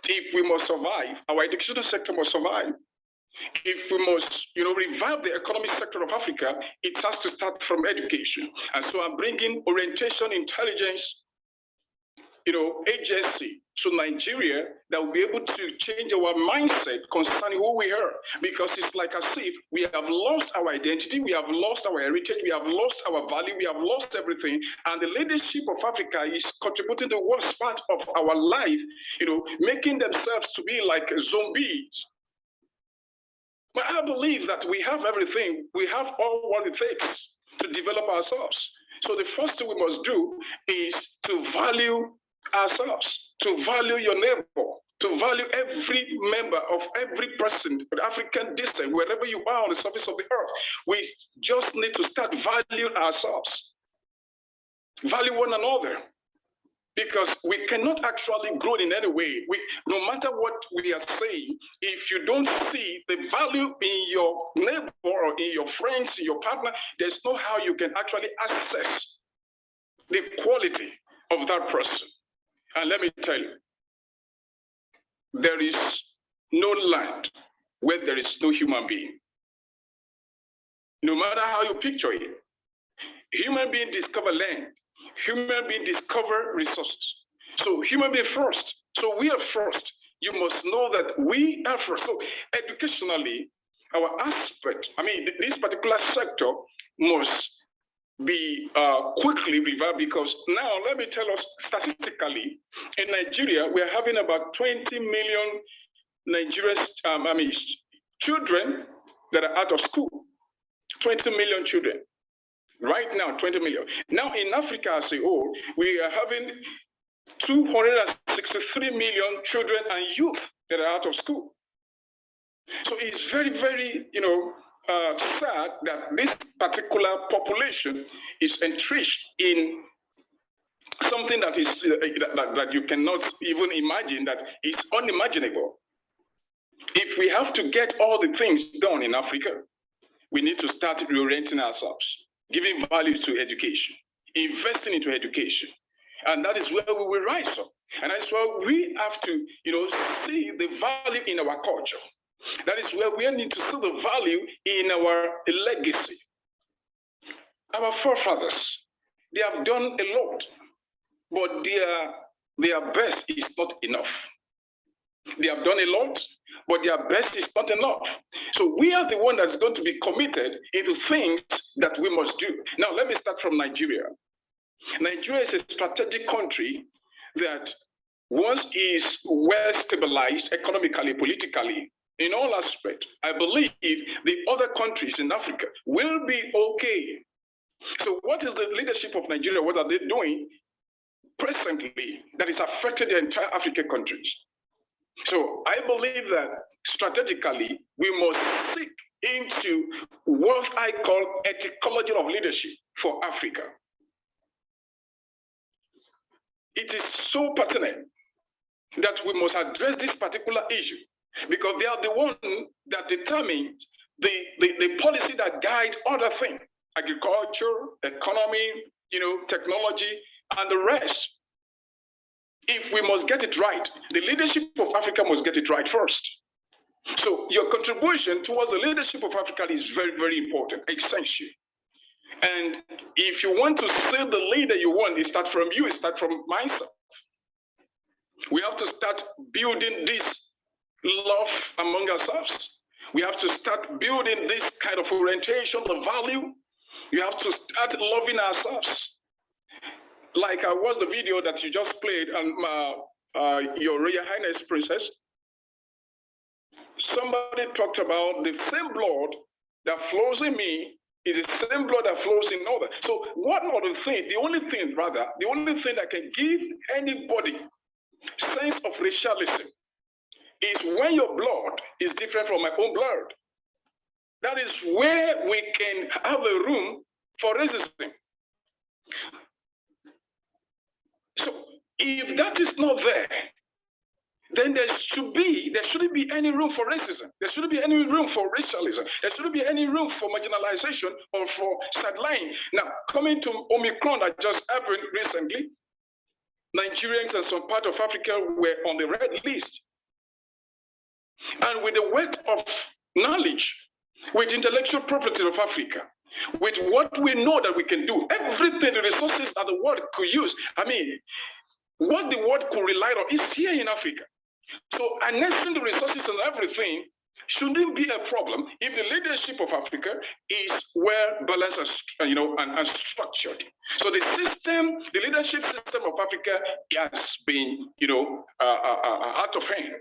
if we must survive, our educational sector must survive. If we must, revive the economic sector of Africa, it has to start from education. And so I'm bringing orientation, intelligence, agency to Nigeria that will be able to change our mindset concerning who we are, because it's like as if we have lost our identity, we have lost our heritage, we have lost our value, we have lost everything, and the leadership of Africa is contributing the worst part of our life, making themselves to be like zombies. But I believe that we have everything, we have all what it takes to develop ourselves. So the first thing we must do is to value ourselves, to value your neighbor, to value every member of every person, African descent, wherever you are on the surface of the earth. We just need to start valuing ourselves, value one another, because we cannot actually grow in any way. No matter what we are saying, if you don't see the value in your neighbor or in your friends, in your partner, there's no how you can actually access the quality of that person. And let me tell you, there is no land where there is no human being. No matter how you picture it, human beings discover land, human beings discover resources. So human being first. So we are first. You must know that we are first. So educationally, our aspect, this particular sector must be quickly revived, because now let me tell us statistically, in Nigeria, we are having about 20 million Nigerian children that are out of school. 20 million children. Right now, 20 million. Now in Africa as a whole, we are having 263 million children and youth that are out of school. So it's very, very, sad that this particular population is entrenched in something that is that you cannot even imagine, that is unimaginable. If we have to get all the things done in Africa, we need to start reorienting ourselves, giving value to education, investing into education, and that is where we will rise up. And that's why we have to, see the value in our culture. That is where we need to see the value in our legacy. Our forefathers, they have done a lot, but their best is not enough. They have done a lot, but their best is not enough. So we are the one that's going to be committed into things that we must do. Now, let me start from Nigeria. Nigeria is a strategic country that once is well stabilized economically, politically, in all aspects, I believe the other countries in Africa will be okay. So what is the leadership of Nigeria? What are they doing presently that is affecting the entire African countries? So I believe that strategically, we must seek into what I call ecology of leadership for Africa. It is so pertinent that we must address this particular issue, because they are the one that determine the policy that guides other things, agriculture, economy, technology, and the rest. If we must get it right, the leadership of Africa must get it right first. So your contribution towards the leadership of Africa is very, very important, essential. And if you want to see the leader you want, it starts from you, it starts from myself. We have to start building this love among ourselves. We have to start building this kind of orientation, the value. We have to start loving ourselves. Like I watched the video that you just played, and Your Royal Highness Princess. Somebody talked about the same blood that flows in me is the same blood that flows in others. So one of the things, the only thing that can give anybody sense of racialism is when your blood is different from my own blood. That is where we can have a room for racism. So if that is not there, then there shouldn't be any room for racism. There shouldn't be any room for racialism. There shouldn't be any room for marginalization or for sidelining. Now, coming to Omicron that just happened recently, Nigerians and some part of Africa were on the red list. And with the weight of knowledge, with intellectual property of Africa, with what we know that we can do, everything, the resources that the world could use. I mean, what the world could rely on is here in Africa. So harnessing the resources and everything shouldn't be a problem if the leadership of Africa is well balanced and, and structured. So the leadership system of Africa has been, out of hand.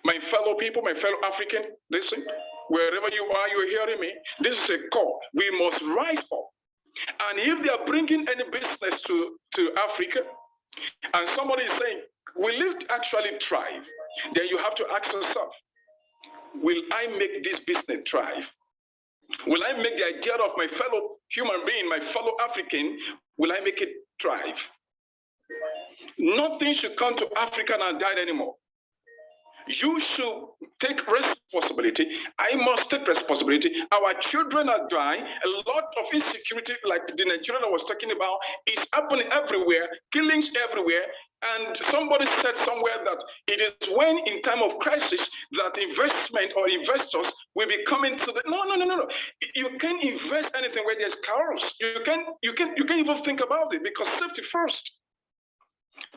My fellow people, my fellow African, listen, wherever you are, you're hearing me. This is a call. We must rise up. And if they are bringing any business to Africa, and somebody is saying, will it actually thrive? Then you have to ask yourself, will I make this business thrive? Will I make the idea of my fellow human being, my fellow African, will I make it thrive? Nothing should come to Africa and die anymore. You should take responsibility. I must take responsibility. Our children are dying. A lot of insecurity, like the Nigerian I was talking about, is happening everywhere, killings everywhere. And somebody said somewhere that it is when in time of crisis that investment or investors will be coming to the no. You can't invest anything where there's chaos. You can't even think about it because safety first.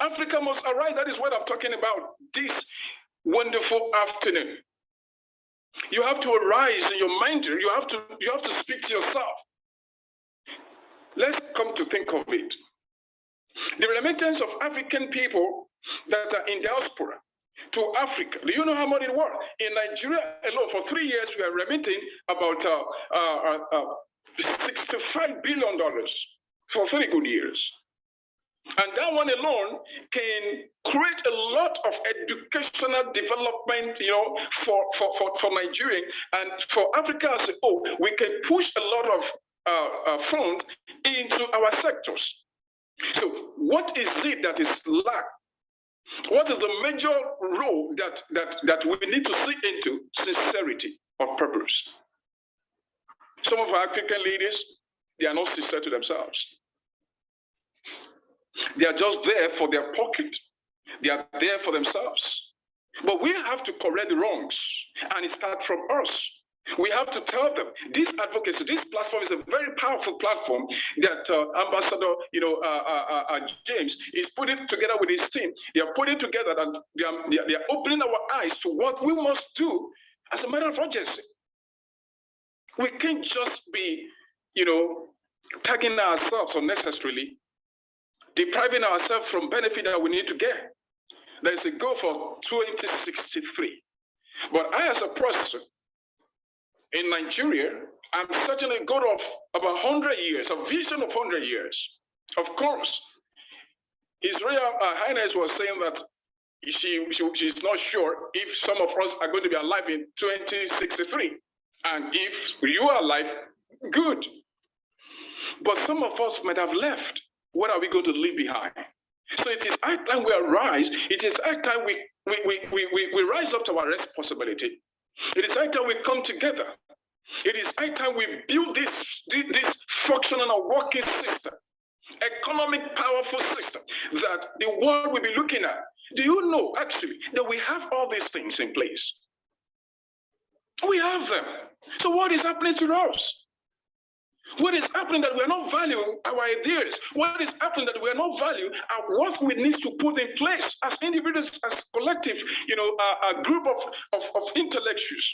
Africa must arise. That is what I'm talking about this wonderful afternoon. You have to arise in your mind. You have to speak to yourself. Let's come to think of it. The remittance of African people that are in diaspora to Africa. Do you know how much it was? In Nigeria alone, for 3 years, we are remitting about $65 billion for 3 good years. And that one alone can create a lot of educational development, for Nigeria and for Africa as a whole. We can push a lot of funds into our sectors. So what is it that is lacked? What is the major role that we need to see into? Sincerity of purpose. Some of our African leaders, they are not sincere to themselves. They are just there for their pocket. They are there for themselves. But we have to correct the wrongs, and it starts from us. We have to tell them this advocacy, this platform is a very powerful platform that Ambassador, James is putting together with his team. They are putting together and they are opening our eyes to what we must do as a matter of urgency. We can't just be, tagging ourselves unnecessarily, depriving ourselves from benefit that we need to get. There is a goal for 2063. But I, as a person in Nigeria, I'm certainly a goal of about 100 years, a vision of 100 years. Of course, His Royal Highness was saying that she's not sure if some of us are going to be alive in 2063. And if you are alive, good. But some of us might have left. What are we going to leave behind? So it is high time we arise. It is high time we rise up to our responsibility. It is high time we come together. It is high time we build this functional and working system, economic powerful system that the world will be looking at. Do you know actually that we have all these things in place? We have them. So what is happening to us? What is happening that we are not valuing our ideas? What is happening that we are not valuing what we need to put in place as individuals, as collective, a group of intellectuals?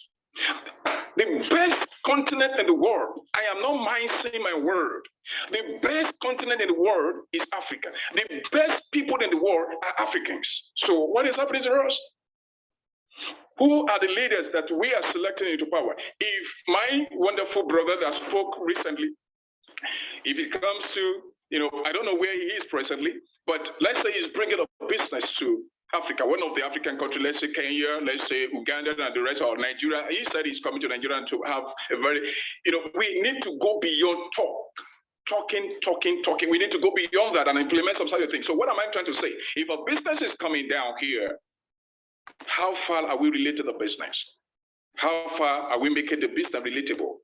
The best continent in the world, I am not mincing my word. The best continent in the world is Africa. The best people in the world are Africans. So what is happening to us? Who are the leaders that we are selecting into power? If my wonderful brother that spoke recently, if it comes to, I don't know where he is presently, but let's say he's bringing a business to Africa, one of the African countries, let's say Kenya, let's say Uganda and the rest, or Nigeria. He said he's coming to Nigeria to have a very, we need to go beyond talking. We need to go beyond that and implement some sort of things. So what am I trying to say? If a business is coming down here, how far are we related to the business? How far are we making the business relatable?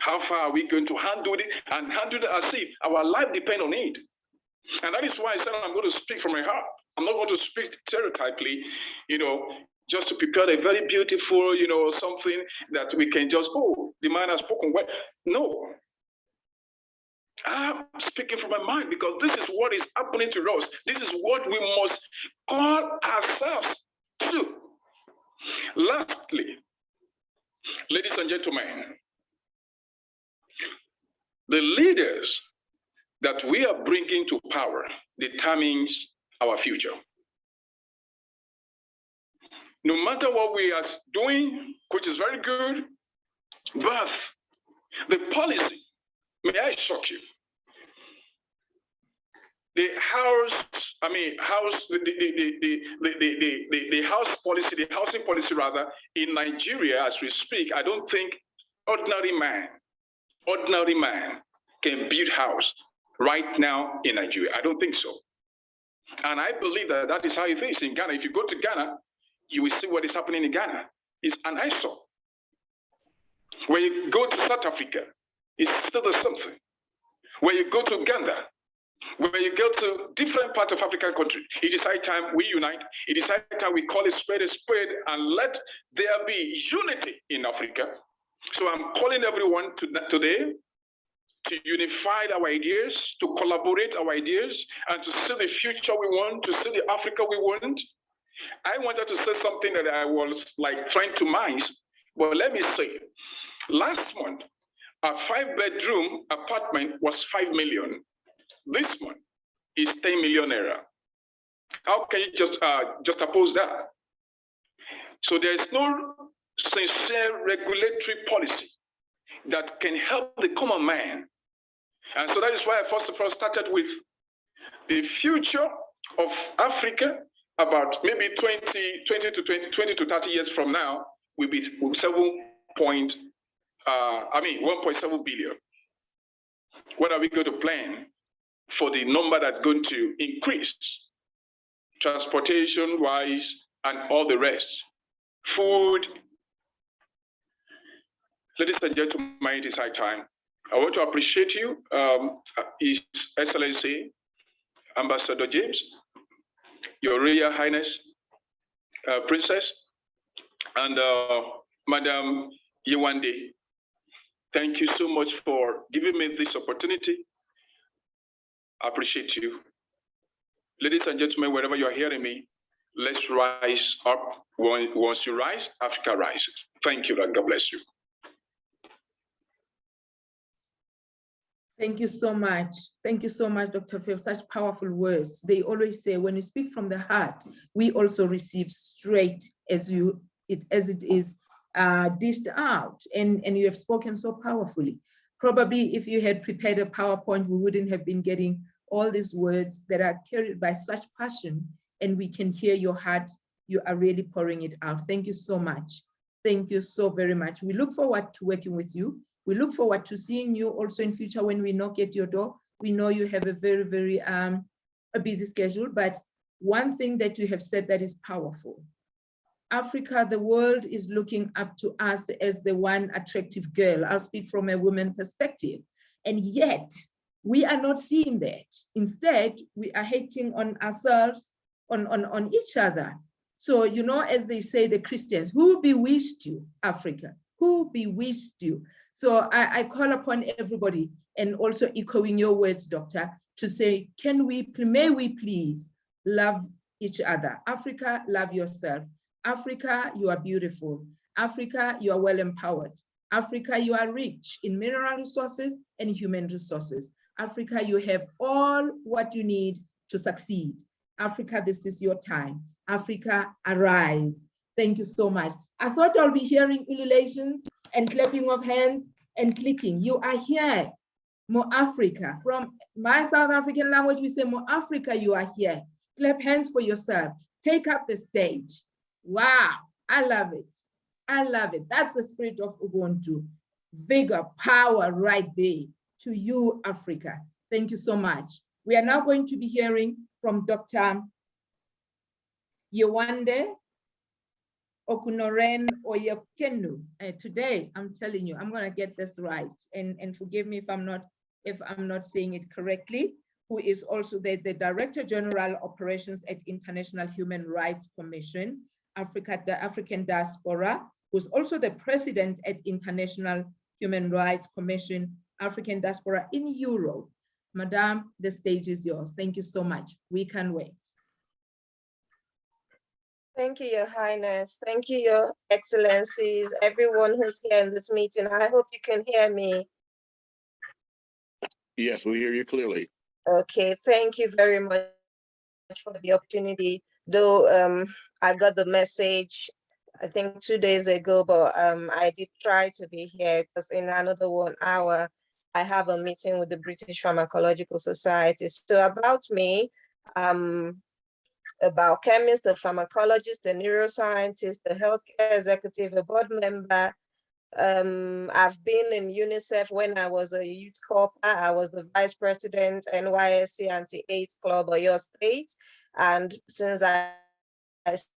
How far are we going to handle it and handle it as if our life depends on it? And that is why I said I'm going to speak from my heart. I'm not going to speak stereotypically, just to prepare a very beautiful, something that we can just, the man has spoken well. No. I'm speaking from my mind because this is what is happening to us. This is what we must call ourselves to. Lastly, ladies and gentlemen, the leaders that we are bringing to power determines our future. No matter what we are doing, which is very good, but the policy, may I shock you? The house housing policy rather, in Nigeria as we speak, I don't think ordinary man can build house right now in Nigeria. I don't think so. And I believe that that is how it is in Ghana. If you go to Ghana, you will see what is happening in Ghana. It's an eyesore. When you go to South Africa, it's still the same thing. When you go to Uganda, when you go to different parts of African countries, it is high time we unite. It is high time we call a spade, and let there be unity in Africa. So I'm calling everyone today to unify our ideas, to collaborate our ideas, and to see the future we want, to see the Africa we want. I wanted to say something that I was like trying to mince, but let me say, last month, a 5-bedroom apartment was 5 million. This one is 10 million naira. How can you just oppose that? So there is no sincere regulatory policy that can help the common man. And so that is why I first of all started with the future of Africa about maybe 20 to 30 years from now will be 1.7 billion. What are we going to plan for the number that's going to increase, transportation-wise and all the rest? Food. Ladies and gentlemen, it is high time. I want to appreciate you, His Excellency, Ambassador James, Your Royal Highness, Princess, and Madam Yewande. Thank you so much for giving me this opportunity. I appreciate you. Ladies and gentlemen, wherever you are hearing me, let's rise up. Once you rise, Africa rises. Thank you, and God bless you. Thank you so much. Thank you so much, Dr. Phil, such powerful words. They always say, when you speak from the heart, we also receive straight as it is dished out. And you have spoken so powerfully. Probably if you had prepared a PowerPoint, we wouldn't have been getting all these words that are carried by such passion, and we can hear your heart. You are really pouring it out. Thank you so much. Thank you so very much. We look forward to working with you. We look forward to seeing you also in future when we knock at your door. We know you have a very, very a busy schedule, but one thing that you have said that is powerful. Africa, the world is looking up to us as the one attractive girl. I'll speak from a woman perspective. And yet, we are not seeing that. Instead, we are hating on ourselves, on each other. So, you know, as they say, the Christians, who bewitched you, Africa? Who bewitched you? So I call upon everybody, and also echoing your words, Doctor, to say, may we please love each other? Africa, love yourself. Africa, you are beautiful. Africa, you are well empowered. Africa, you are rich in mineral resources and human resources. Africa, you have all what you need to succeed. Africa, this is your time. Africa, arise. Thank you so much. I thought I'll be hearing ululations and clapping of hands and clicking. You are here, Mo Africa. From my South African language, we say, Mo Africa, you are here. Clap hands for yourself. Take up the stage. Wow, I love it. I love it. That's the spirit of Ubuntu. Vigor, power right there. To you, Africa. Thank you so much. We are now going to be hearing from Dr. Yewande Okunoren Oyekenu. Today, I'm telling you, I'm going to get this right. And forgive me if I'm not saying it correctly, who is also the Director General Operations at International Human Rights Commission, the African Diaspora, who's also the President at International Human Rights Commission, African diaspora in Europe. Madam, the stage is yours. Thank you so much. We can wait. Thank you, Your Highness. Thank you, Your Excellencies, everyone who's here in this meeting. I hope you can hear me. Yes, we hear you clearly. Okay, thank you very much for the opportunity. Though I got the message, I think 2 days ago, but I did try to be here because in another 1 hour, I have a meeting with the British Pharmacological Society. So about me, about chemist, the pharmacologist, the neuroscientist, the healthcare executive, a board member. I've been in UNICEF when I was a youth corps. I was the vice president, NYSC Anti-AIDS Club, Oyo State. And since I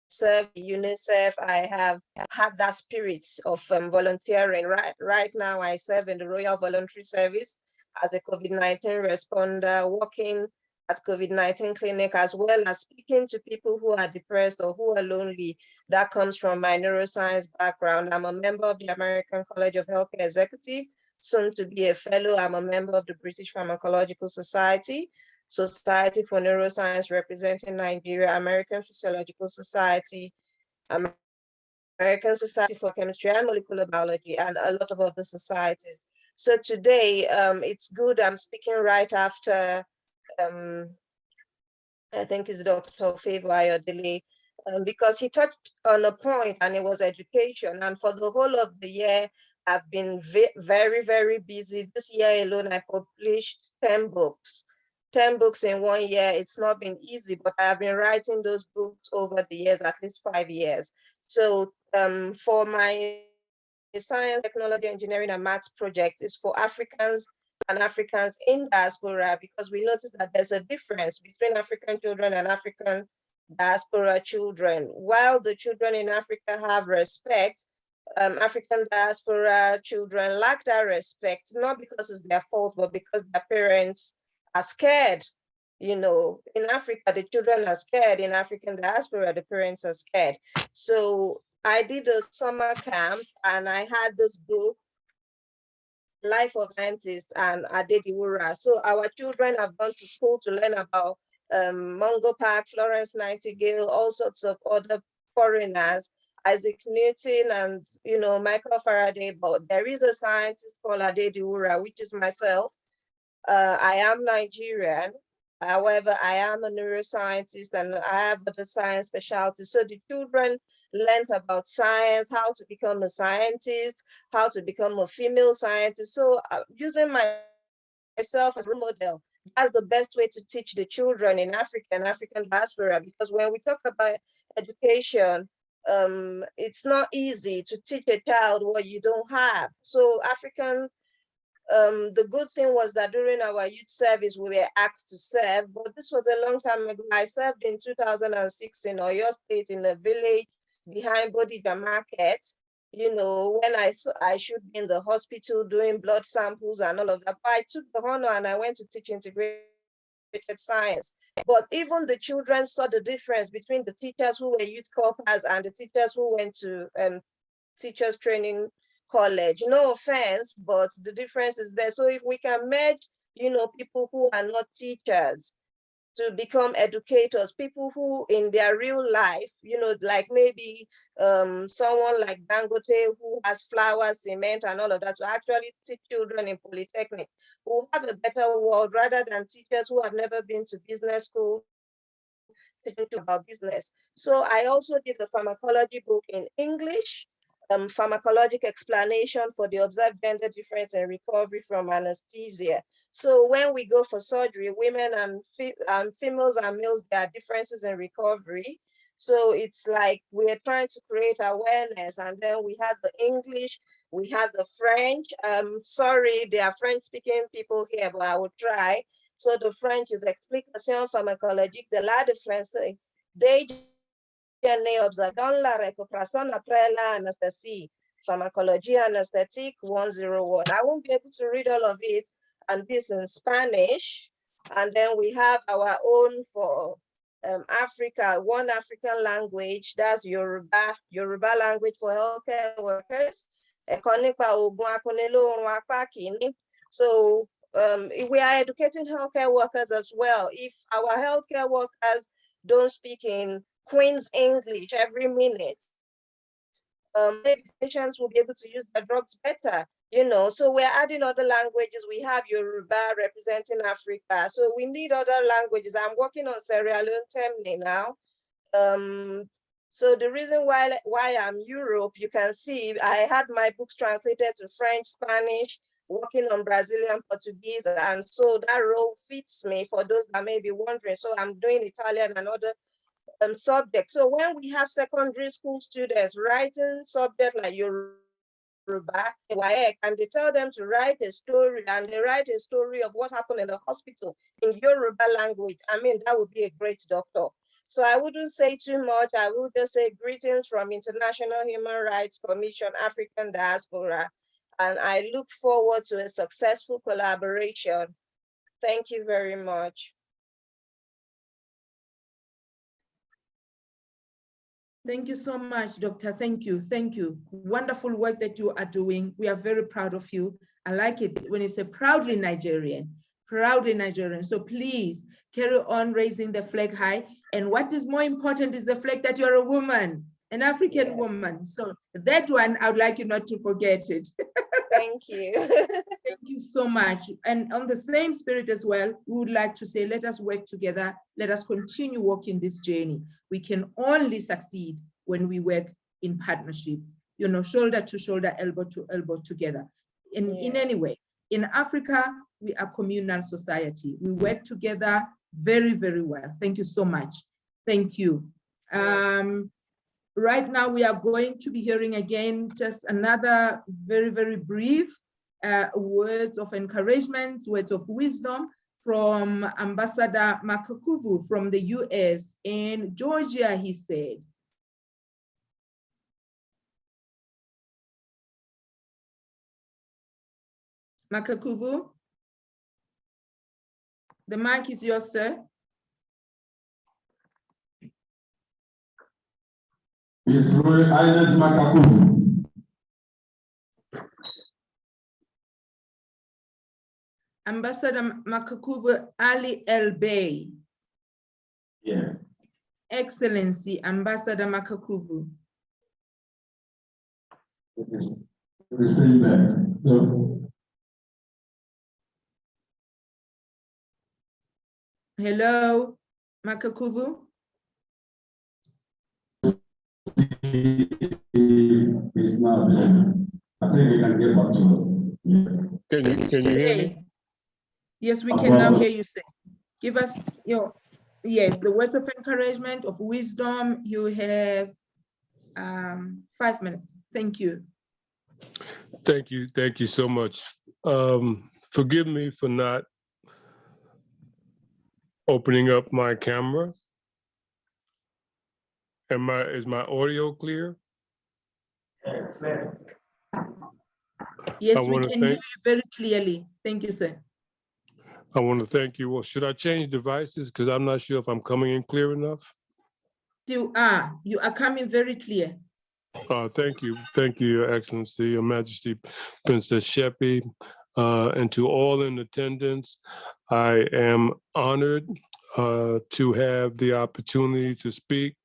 served UNICEF, I have had that spirit of volunteering. Right now, I serve in the Royal Voluntary Service as a COVID-19 responder, working at COVID-19 clinic, as well as speaking to people who are depressed or who are lonely. That comes from my neuroscience background. I'm a member of the American College of Healthcare Executive, soon to be a fellow. I'm a member of the British Pharmacological Society, Society for Neuroscience representing Nigeria, American Physiological Society, American Society for Chemistry and Molecular Biology, and a lot of other societies. So today, it's good I'm speaking right after I think it's Dr. Favor Ayodele, because he touched on a point and it was education. And for the whole of the year, I've been very, very busy. This year alone, I published 10 books. 10 books in 1 year. It's not been easy, but I have been writing those books over the years, at least 5 years. So for my science, technology, engineering, and maths project is for Africans and Africans in diaspora, because we notice that there's a difference between African children and African diaspora children. While the children in Africa have respect, African diaspora children lack that respect, not because it's their fault, but because their parents are scared. You know, in Africa, the children are scared. In African diaspora, the parents are scared. So I did a summer camp and I had this book, Life of Scientists and Adediwura. So our children have gone to school to learn about Mungo Park, Florence Nightingale, all sorts of other foreigners, Isaac Newton and, you know, Michael Faraday. But there is a scientist called Adediwura, which is myself. I am Nigerian. However, I am a neuroscientist and I have other science specialties. So the children learned about science, how to become a scientist, how to become a female scientist. So using myself as a role model, that's the best way to teach the children in Africa and African diaspora, because when we talk about education, it's not easy to teach a child what you don't have. So the good thing was that during our youth service, we were asked to serve, but this was a long time ago. I served in 2006 in Oyo State in a village behind Bodija Market, you know, when I should be in the hospital doing blood samples and all of that. But I took the honor and I went to teach integrated science. But even the children saw the difference between the teachers who were youth corpers and the teachers who went to teachers training college. No offense, but the difference is there. So if we can merge, you know, people who are not teachers to become educators, people who in their real life, you know, like maybe someone like Dangote who has flour, cement and all of that, to actually teach children in polytechnic, who have a better world rather than teachers who have never been to business school teaching about business. So I also did the pharmacology book in English, pharmacologic explanation for the observed gender difference in recovery from anesthesia. So when we go for surgery, women and females and males, there are differences in recovery. So it's like we're trying to create awareness. And then we had the English, we had the French. Sorry, there are French speaking people here, but I will try. So the French is explication pharmacologique de la de français. Observant la récupération après l'anesthésie, pharmacologie anesthetic 101. I won't be able to read all of it, and this in Spanish. And then we have our own for Africa, one African language, that's Yoruba So we are educating healthcare workers as well. If our healthcare workers don't speak in Queen's English every minute, maybe patients will be able to use their drugs better, you know. So we're adding other languages. We have Yoruba representing Africa. So we need other languages. I'm working on Sierra Leone Temne now. So the reason why I'm Europe, you can see I had my books translated to French, Spanish, working on Brazilian Portuguese, and so that role fits me for those that may be wondering. So I'm doing Italian and other subjects. So when we have secondary school students writing subjects like Yoruba, and they tell them to write a story, and they write a story of what happened in the hospital in Yoruba language, I mean, that would be a great doctor. So I wouldn't say too much. I will just say greetings from International Human Rights Commission, African Diaspora, and I look forward to a successful collaboration. Thank you very much. Thank you so much, Doctor. Thank you. Thank you. Wonderful work that you are doing. We are very proud of you. I like it when you say proudly Nigerian, proudly Nigerian. So please carry on raising the flag high. And what is more important is the flag that you're a woman, an African woman. So that one, I would like you not to forget it. Thank you. Thank you so much. And on the same spirit as well, we would like to say, let us work together. Let us continue walking this journey. We can only succeed when we work in partnership, you know, shoulder to shoulder, elbow to elbow together. In any way, in Africa, we are communal society. We work together very, very well. Thank you so much. Thank you. Right now, we are going to be hearing again just another very, very brief words of encouragement, words of wisdom from Ambassador Makakuvu from the US and Georgia, he said. Makakuvu, the mic is yours, sir. His Royal Highness Makakuvu. Ambassador Makakuvu Ali El Bey. Yeah. Excellency, Ambassador Makakuvu. We're saying that. So, hello, Makakuvu. It's not there. I think we can get back to us. Yeah. Can you hear me? Yes, we can now hear you say. Give us your, yes, the words of encouragement, of wisdom. You have 5 minutes. Thank you. Thank you so much. Forgive me for not opening up my camera. Is my audio clear? Yes, we can hear you very clearly. Thank you, sir. I want to thank you. Well, should I change devices? Because I'm not sure if I'm coming in clear enough. You are coming very clear. Thank you, Your Excellency, Your Majesty, Princess Shepi, and to all in attendance. I am honored to have the opportunity to speak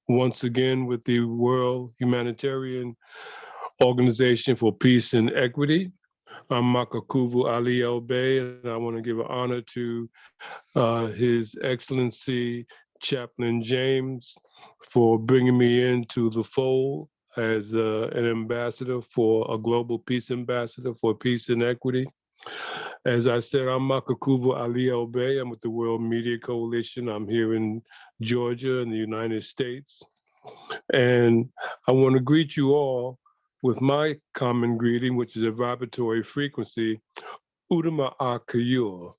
once again with the World Humanitarian Organization for Peace and Equity. I'm Makakuvu Ali El Bey, and I want to give an honor to His Excellency Chaplain James for bringing me into the fold as an ambassador for a global peace ambassador for peace and equity. As I said, I'm Makakuvu Ali El Bey. I'm with the World Media Coalition. I'm here in Georgia in the United States. And I want to greet you all with my common greeting, which is a vibratory frequency, Udama Akayur.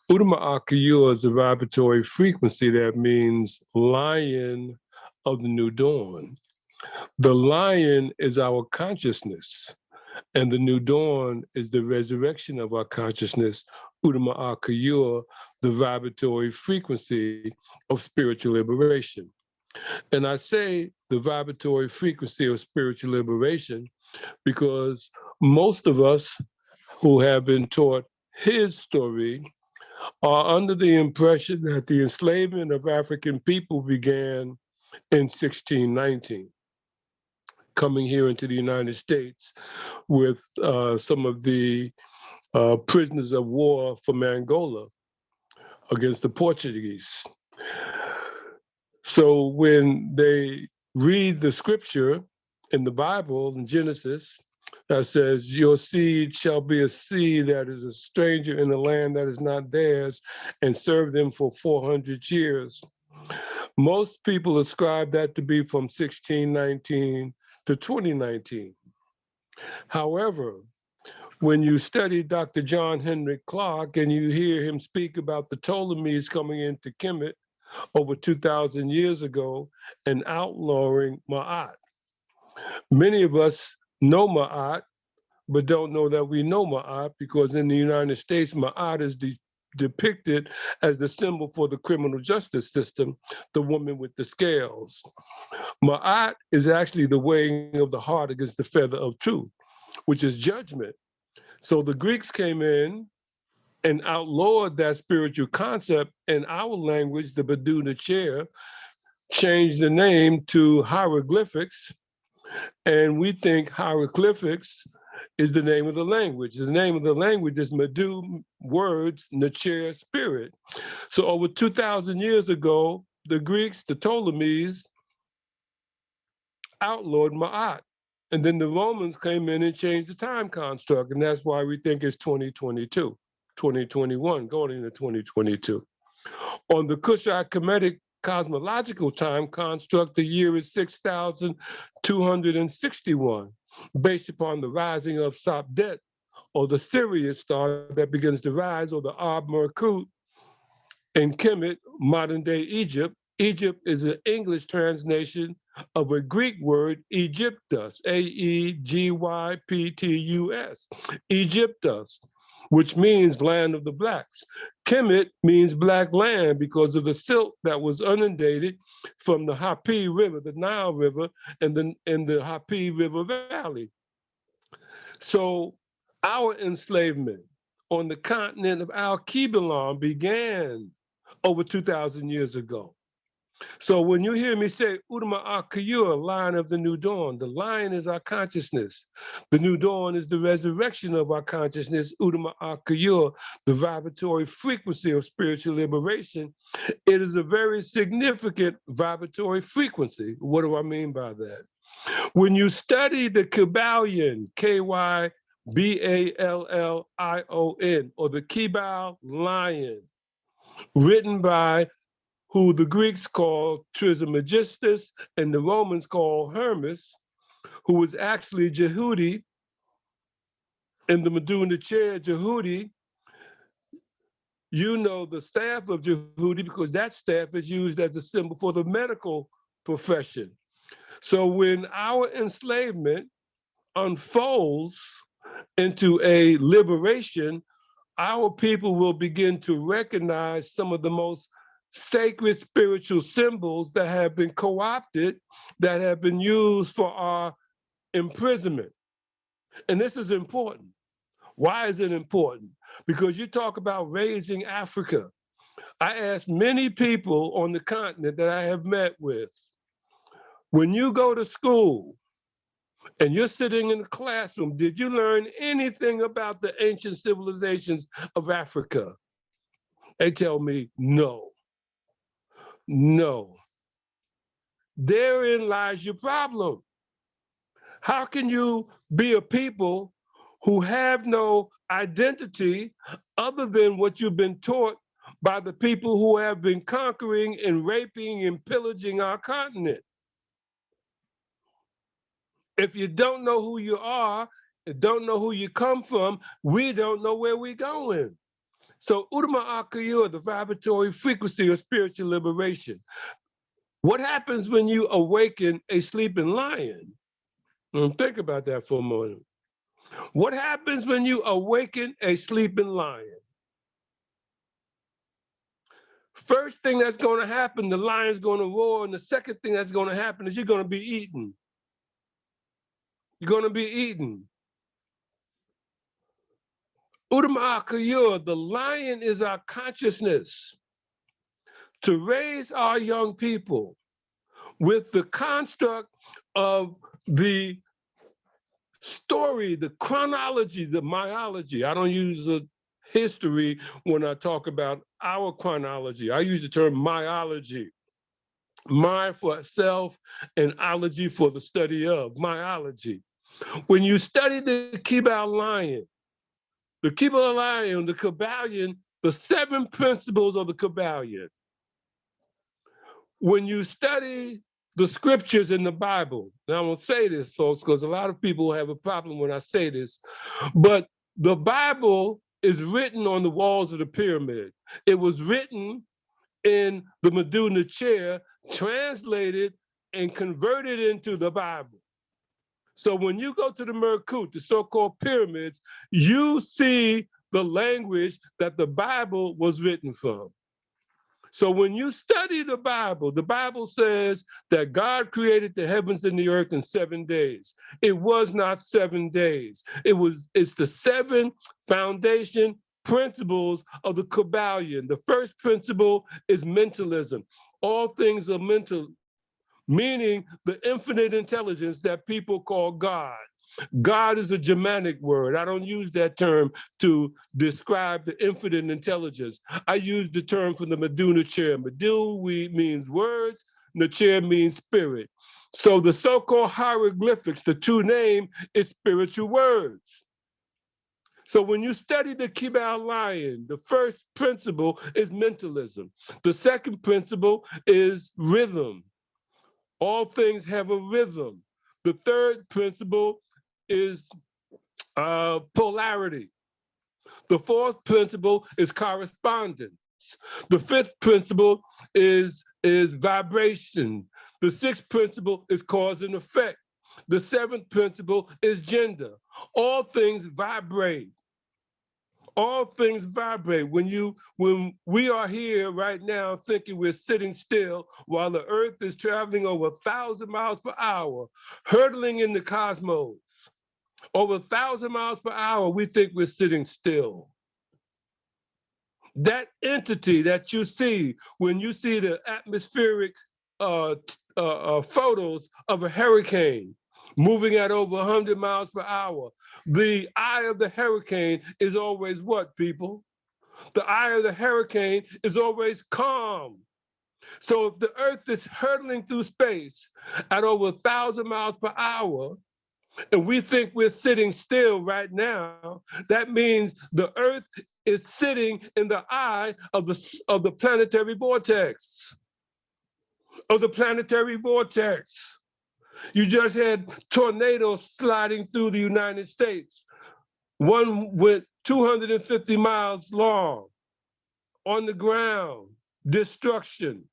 Udama Akayur is a vibratory frequency that means lion of the new dawn. The lion is our consciousness, and the new dawn is the resurrection of our consciousness, Udama Akayur, the vibratory frequency of spiritual liberation. And I say the vibratory frequency of spiritual liberation because most of us who have been taught his story are under the impression that the enslavement of African people began in 1619, coming here into the United States with some of the prisoners of war from Angola against the Portuguese. So when they read the scripture in the Bible, in Genesis, that says, your seed shall be a seed that is a stranger in a land that is not theirs, and serve them for 400 years. Most people ascribe that to be from 1619 to 2019. However, when you study Dr. John Henry Clark and you hear him speak about the Ptolemies coming into Kemet over 2,000 years ago and outlawing Ma'at. Many of us know Ma'at, but don't know that we know Ma'at, because in the United States, Ma'at is depicted as the symbol for the criminal justice system, the woman with the scales. Ma'at is actually the weighing of the heart against the feather of truth, which is judgment. So the Greeks came in and outlawed that spiritual concept. In our language, the Baduna chair changed the name to hieroglyphics, and we think hieroglyphics is the name of the language. The name of the language is Medu, words, Nachair, spirit. So over 2,000 years ago, the Greeks, the Ptolemies, outlawed Ma'at. And then the Romans came in and changed the time construct, and that's why we think it's 2022, 2021, going into 2022. On the Kushite Kemetic cosmological time construct, the year is 6,261, based upon the rising of Sapdet, or the Sirius star that begins to rise, or the Ab Merkut in Kemet, modern-day Egypt. Egypt is an English translation of a Greek word, Aegyptus, A-E-G-Y-P-T-U-S, Aegyptus, which means land of the blacks. Kemet means black land because of the silt that was inundated from the Hapi River, the Nile River, and the Hapi River Valley. So our enslavement on the continent of Al-Kibilan began over 2,000 years ago. So when you hear me say, Udama Akayur, lion of the new dawn, the lion is our consciousness. The new dawn is the resurrection of our consciousness, Udama Akayur, the vibratory frequency of spiritual liberation. It is a very significant vibratory frequency. What do I mean by that? When you study the Kybalion, K-Y-B-A-L-L-I-O-N, or the Kybal lion, written by who the Greeks call Trismegistus and the Romans call Hermes, who was actually Jehudi in the Meduna chair, Jehudi. You know the staff of Jehudi because that staff is used as a symbol for the medical profession. So when our enslavement unfolds into a liberation, our people will begin to recognize some of the most sacred spiritual symbols that have been co-opted, that have been used for our imprisonment. And this is important. Why is it important? Because you talk about raising Africa. I asked many people on the continent that I have met with, when you go to school and you're sitting in the classroom, did you learn anything about the ancient civilizations of Africa? They tell me no. No. Therein lies your problem. How can you be a people who have no identity other than what you've been taught by the people who have been conquering and raping and pillaging our continent? If you don't know who you are, don't know who you come from, we don't know where we're going. So Udama Akayur, the vibratory frequency of spiritual liberation. What happens when you awaken a sleeping lion? Think about that for a moment. What happens when you awaken a sleeping lion? First thing that's going to happen, the lion's going to roar, and the second thing that's going to happen is you're going to be eaten. You're going to be eaten. Udama, the lion is our consciousness to raise our young people with the construct of the story, the chronology, the myology. I don't use the history when I talk about our chronology. I use the term myology. My for self and ology for the study of, myology. When you study the Kibao lion, the Kabbalion, the 7 principles of the Kabbalion. When you study the scriptures in the Bible, now I'm gonna say this, folks, because a lot of people have a problem when I say this, but the Bible is written on the walls of the pyramid. It was written in the Meduna chair, translated and converted into the Bible. So when you go to the Merkut, the so-called pyramids, you see the language that the Bible was written from. So when you study the Bible says that God created the heavens and the earth in 7 days. It was not 7 days. It's the 7 foundation principles of the Kabbalion. The first principle is mentalism. All things are mental, meaning the infinite intelligence that people call God. God is a Germanic word. I don't use that term to describe the infinite intelligence. I use the term from the Meduna chair. Meduna means words, the chair means spirit. So the so-called hieroglyphics, the true name is spiritual words. So when you study the Kibao lion, the first principle is mentalism. The second principle is rhythm. All things have a rhythm. The third principle is polarity. The fourth principle is correspondence. The fifth principle is vibration. The sixth principle is cause and effect. The seventh principle is gender. All things vibrate. All things vibrate. When we are here right now thinking we're sitting still while the earth is traveling over 1,000 miles per hour, hurtling in the cosmos, over 1,000 miles per hour, we think we're sitting still. That entity that you see when you see the atmospheric photos of a hurricane moving at over 100 miles per hour, the eye of the hurricane is always what, people? The eye of the hurricane is always calm. So if the earth is hurtling through space at over 1,000 miles per hour, and we think we're sitting still right now, that means the earth is sitting in the eye of the planetary vortex. You just had tornadoes sliding through the United States. One went 250 miles long, on the ground, destruction.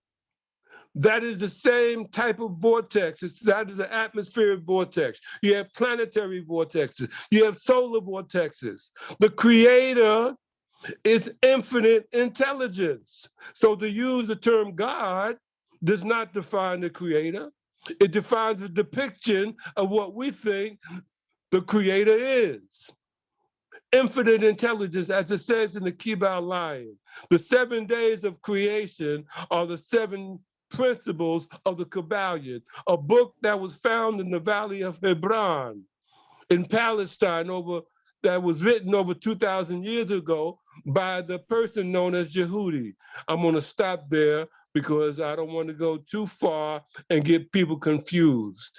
That is the same type of vortex. That is an atmospheric vortex. You have planetary vortexes. You have solar vortexes. The creator is infinite intelligence. So to use the term God does not define the creator. It defines a depiction of what we think the creator is. Infinite intelligence, as it says in the Kibao lion. The 7 days of creation are the 7 principles of the Kabbalion, a book that was found in the Valley of Hebron in Palestine that was written over 2,000 years ago by the person known as Yehudi. I'm gonna stop there because I don't want to go too far and get people confused.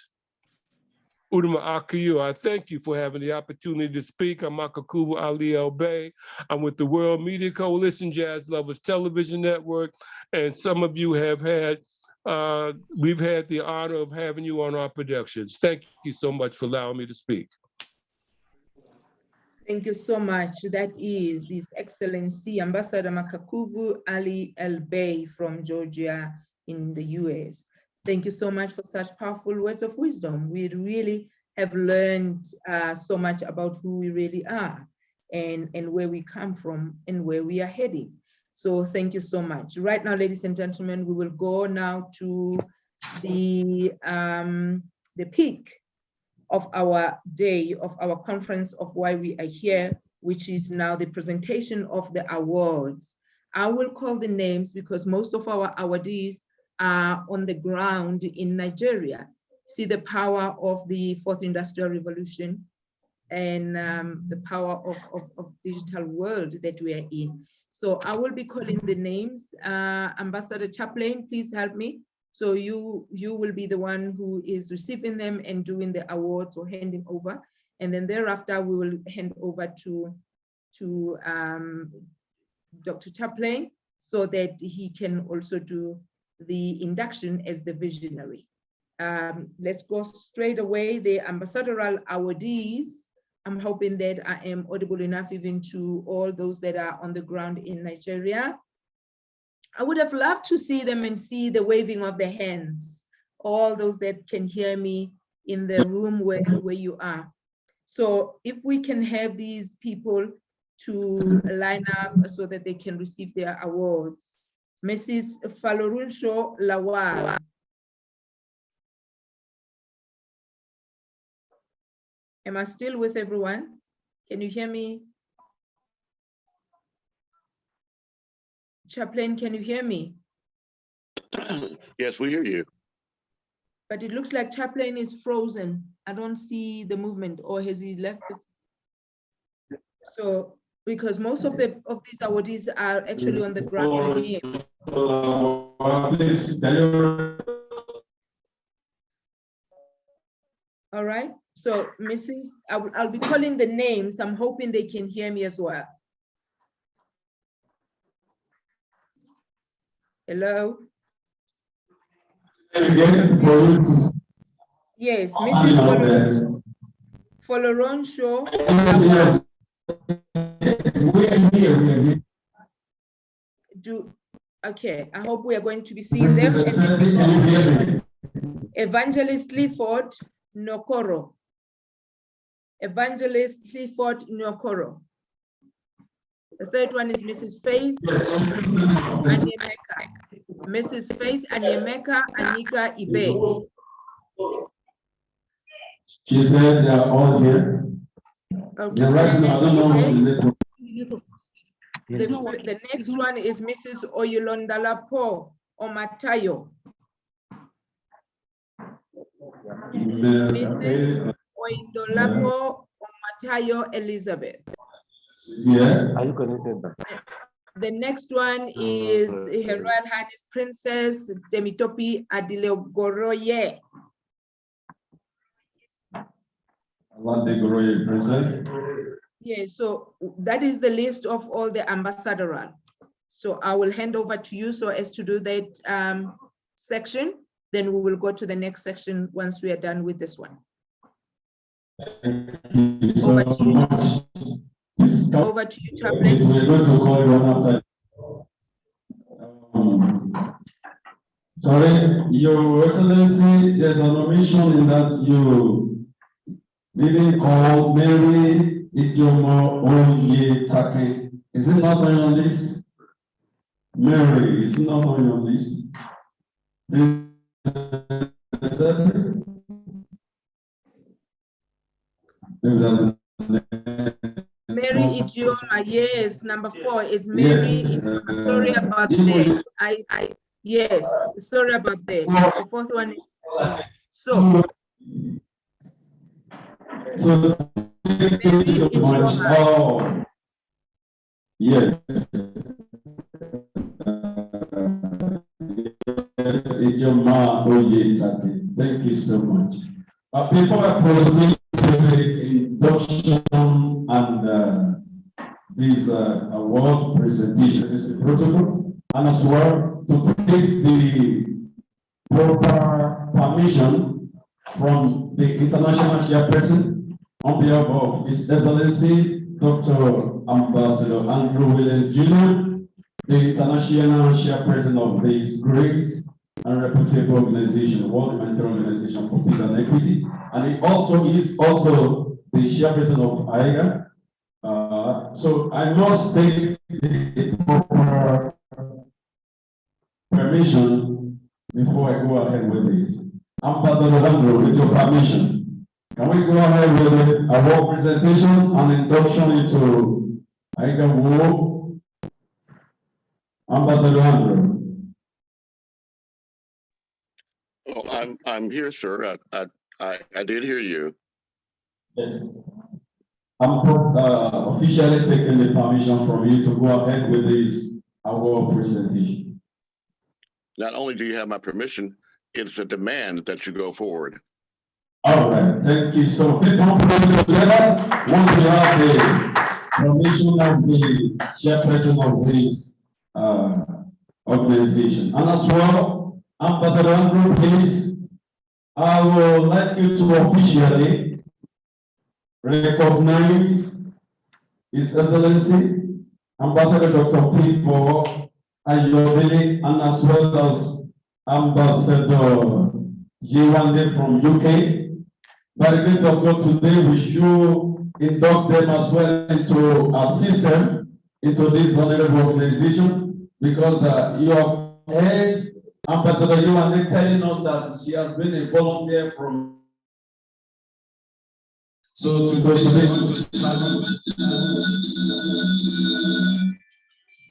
Udama Akayu, I thank you for having the opportunity to speak. I'm Akakubu Ali El Bey. I'm with the World Media Coalition, Jazz Lovers Television Network, and some of you have had, we've had the honor of having you on our productions. Thank you so much for allowing me to speak. Thank you so much. That is His Excellency Ambassador Makakubu Ali El Bey from Georgia in the US. Thank you so much for such powerful words of wisdom. We really have learned so much about who we really are and where we come from and where we are heading. So thank you so much. Right now, ladies and gentlemen, we will go now to the peak of our day, of our conference, of why we are here, which is now the presentation of the awards. I will call the names because most of our awardees are on the ground in Nigeria. See the power of the fourth industrial revolution and the power of digital world that we are in. So I will be calling the names. Ambassador Chaplain, please help me. So you will be the one who is receiving them and doing the awards or handing over. And then thereafter, we will hand over to Dr. Chaplain so that he can also do the induction as the visionary. Let's go straight away. The ambassadorial awardees. I'm hoping that I am audible enough even to all those that are on the ground in Nigeria. I would have loved to see them and see the waving of the hands, all those that can hear me in the room where you are. So if we can have these people to line up so that they can receive their awards. Mrs. Falorunsho Lawal. Am I still with everyone? Can you hear me? Chaplain, can you hear me? Yes, we hear you. But it looks like Chaplain is frozen. I don't see the movement, or has he left? So, because most of these awardees are actually on the ground here. All right, so Mrs., I'll be calling the names. I'm hoping they can hear me as well. Hello? Yes, Mrs. Falorunsho. Okay, I hope we are going to be seeing them. Evangelist Clifford Nokoro. Evangelist Clifford Nokoro. The third one is Mrs. Faith Anyemeka. Mrs. Faith Anyemeka Anika Ibe. She said they are all here. Okay. The next one is Mrs. Oyolondalapo Omatayo. Mrs. Oyolondalapo Omatayo Elizabeth. Yeah. The next one is Her Royal Highness Princess Demitopi Adilegoroye. Princess. Yeah, so that is the list of all the ambassadorial. So I will hand over to you so as to do that section. Then we will go to the next section once we are done with this one. Over to you. Over to you, Chaplain. We're going to call you on after. Sorry, Your Excellency, there's an omission in that you didn't call Mary Ijomo Oyetake. Is it not on your list? Mary is not on your list. Mary Ijeoma, yes. Number 4 is Mary Ijeoma. Sorry about that. Yes, sorry about that. The 4th one is so. Mary Ijeoma. Oh, yes. Ijeoma Oyetake. Thank you so much. Before I proceed to the induction and this award presentation, is the protocol, and as well to take the proper permission from the international chairperson on behalf of His Excellency Dr. Ambassador Andrew Williams Jr., the international chairperson of this great and reputable organization, World Humanitarian Organization for Peace and Equity, and he also is also the chairperson of AHIABGA. So I must take the proper permission before I go ahead with it. Ambassador Andrew, with your permission, Can we go ahead with our presentation and induction into AHIABGA WHOPE? Ambassador Andrew. Oh, I'm here, sir. I did hear you. Yes. I'm officially taking the permission from you to go ahead with this our presentation. Not only do you have my permission, it's a demand that you go forward. All right, thank you. So please come together. Once we have the permission of the chairperson of this organization. And as well, Ambassador Andrew, please, I would like you to officially recognize His Excellency, Ambassador Dr. P. AHIABGA, and as well as Ambassador J1 from UK. By the grace of God, today we should induct them as well into our system, into this honorable organization, because you have heard Ambassador J1 telling us that she has been a volunteer from. So to go today,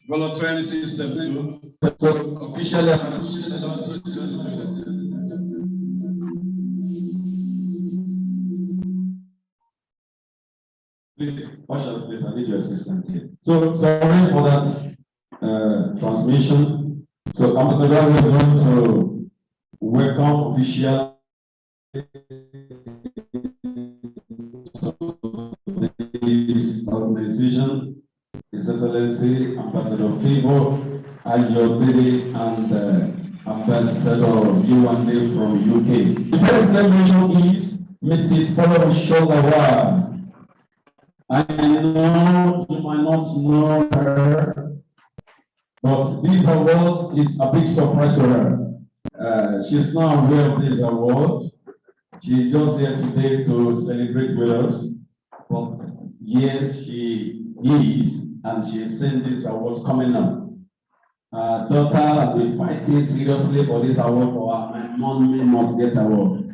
volunteering system to officially. Please, ushers, please, I need your assistance here. So sorry for that transmission. So Ambassador is going to welcome official this organization, His Excellency Ambassador Favor, AHIABGA, and Ambassador J1 from UK. The first mention is Mrs. Paula. I know you might not know her, but this award is a big surprise for her. She's not aware of this award. She's just here today to celebrate with us. But yes, she is, and she's seen this award coming up. Daughter has been fighting seriously for this award for her. My mommy must get award.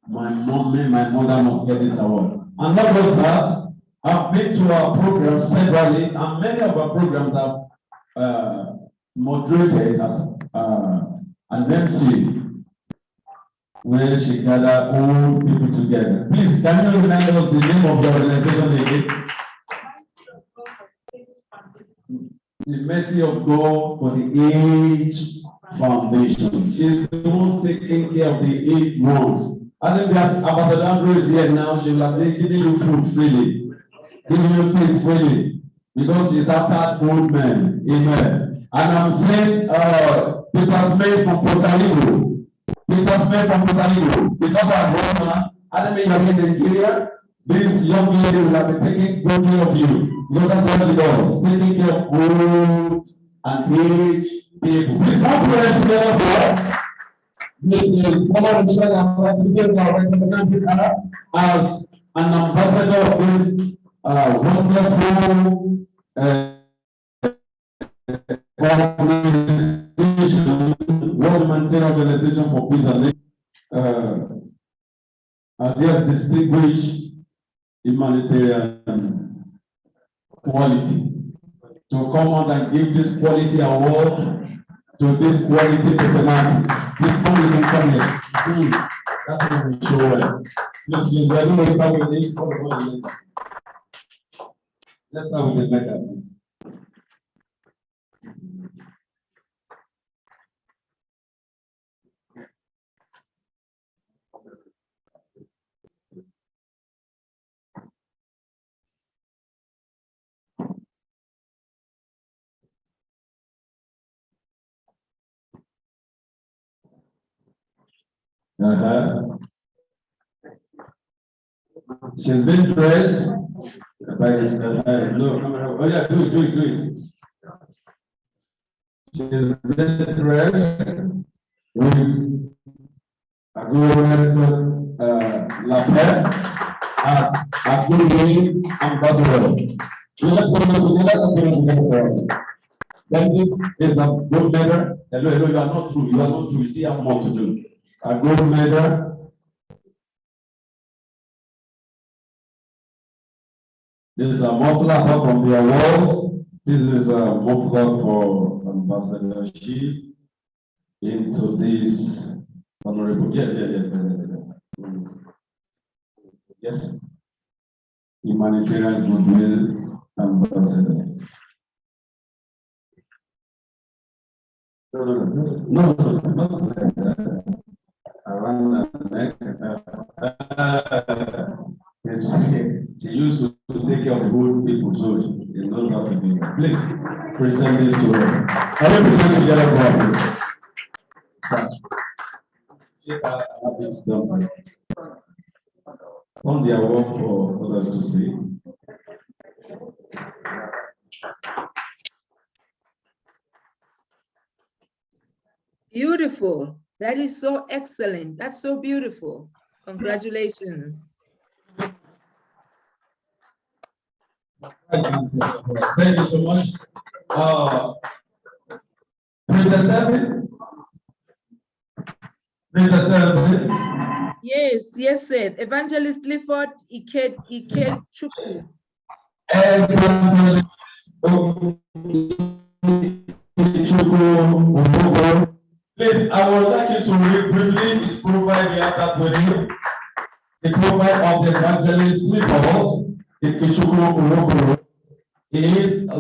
My mother must get this award. And not just that, I've been to our programs severally, and many of our programs have moderated as an MC, where she gathered all people together. Please, can you remind us the name of the organization again? The Mercy of God for the Age Foundation. She's the one taking care of the 8 months. I think that Ambassador Andrew is here now. She will have been giving you food freely. Giving you peace freely. Because she's after old men. Amen. And I'm saying, Peter Smith from Puerto Rico. Peter Smith from Puerto Rico. It's also a grown man. I don't mean you're in Nigeria. This young lady will have been taking good care of you. You know, that's what she does. Taking care of old and aged people. Please come to us together for this is as an ambassador of this wonderful organization, World Humanitarian Organization for Peace and they have distinguished humanitarian quality to come out and give this quality award to this quality personality. This one you can come here. That's what we show well. Please, we are going to start with this. Let's start with the letter. She's been dressed by this. Oh yeah, do it. She's been dressed with a good lapel as a good ambassador. Then this is a gold medal. Hello, you are not true. You are not true. You still have more to do. A gold medal. This is a muffler from the award. This is a muffler for Ambassador Shi into this honorable. Yes. Humanitarian Goodwill Ambassador. No, not like that. Around the neck. She used to take care of the old people, so she knows how to do it. Please present this to her. I will present together for on their work for others to see. Beautiful. That is so excellent. That's so beautiful. Congratulations. Thank you so much. Princess Seven? Princess Seven? Yes, yes, sir. Evangelist Clifford Ikechukwu. Please, I would like you to read briefly his profile we have that with you. The profile of the evangelist Clifford Ikechukwu. He's a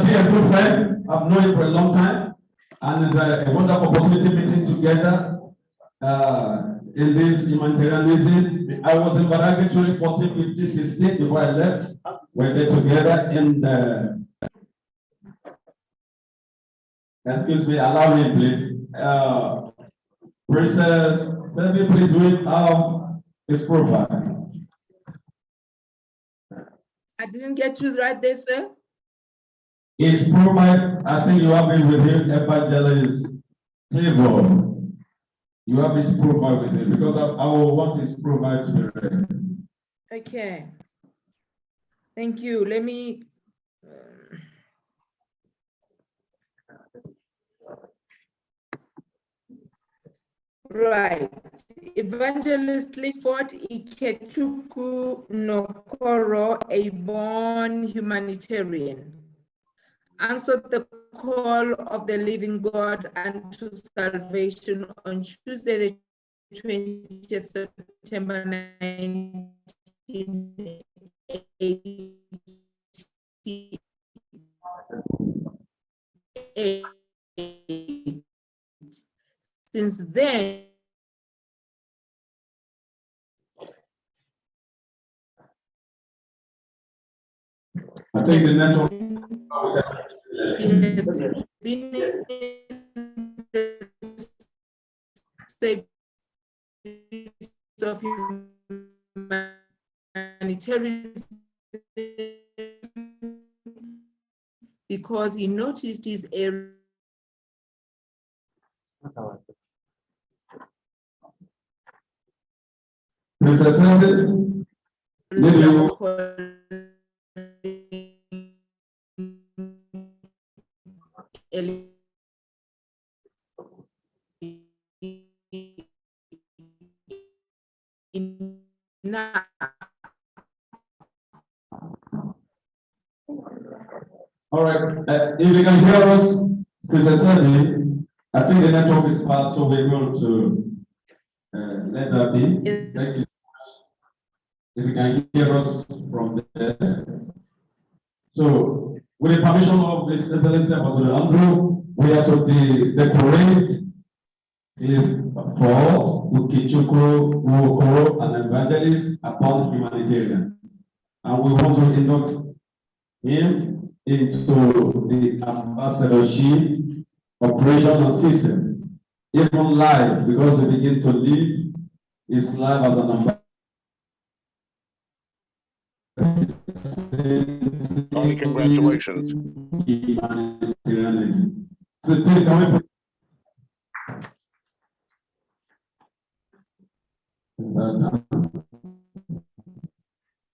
dear good friend. I've known him for a long time, and it's a wonderful opportunity meeting together in this humanitarianism. I was in Badagry 2014, 15, 16 before I left. We're there together in the. Excuse me, allow me, please. Princess, Sevi, please read out his profile. I didn't get you right there, sir. His profile, I think you have been with him, Evangelist Clifford. You have his profile with him because I will want his profile to be read. Okay. Thank you. Let me. Right. Evangelist Clifford Ikechukwu Nokoro, a born humanitarian, answered the call of the living God unto salvation on Tuesday, the 20th September 1988. Since then, I think the network has been in the service of humanitarianism because he noticed his area. Mr. Senator, did you all right, if you can hear us, Mr. Senator, I think the network is bad, so we're going to let that be. Thank you. If you can hear us from there. So, with the permission of His Excellency Ambassador Andrew, we are to decorate for Ikechukwu Nokoro, an evangelist upon humanitarian. And we want to induct him into the ambassadorship operation and system, even live, because he begins to live his life as an ambassador. Tony, congratulations. So please, can we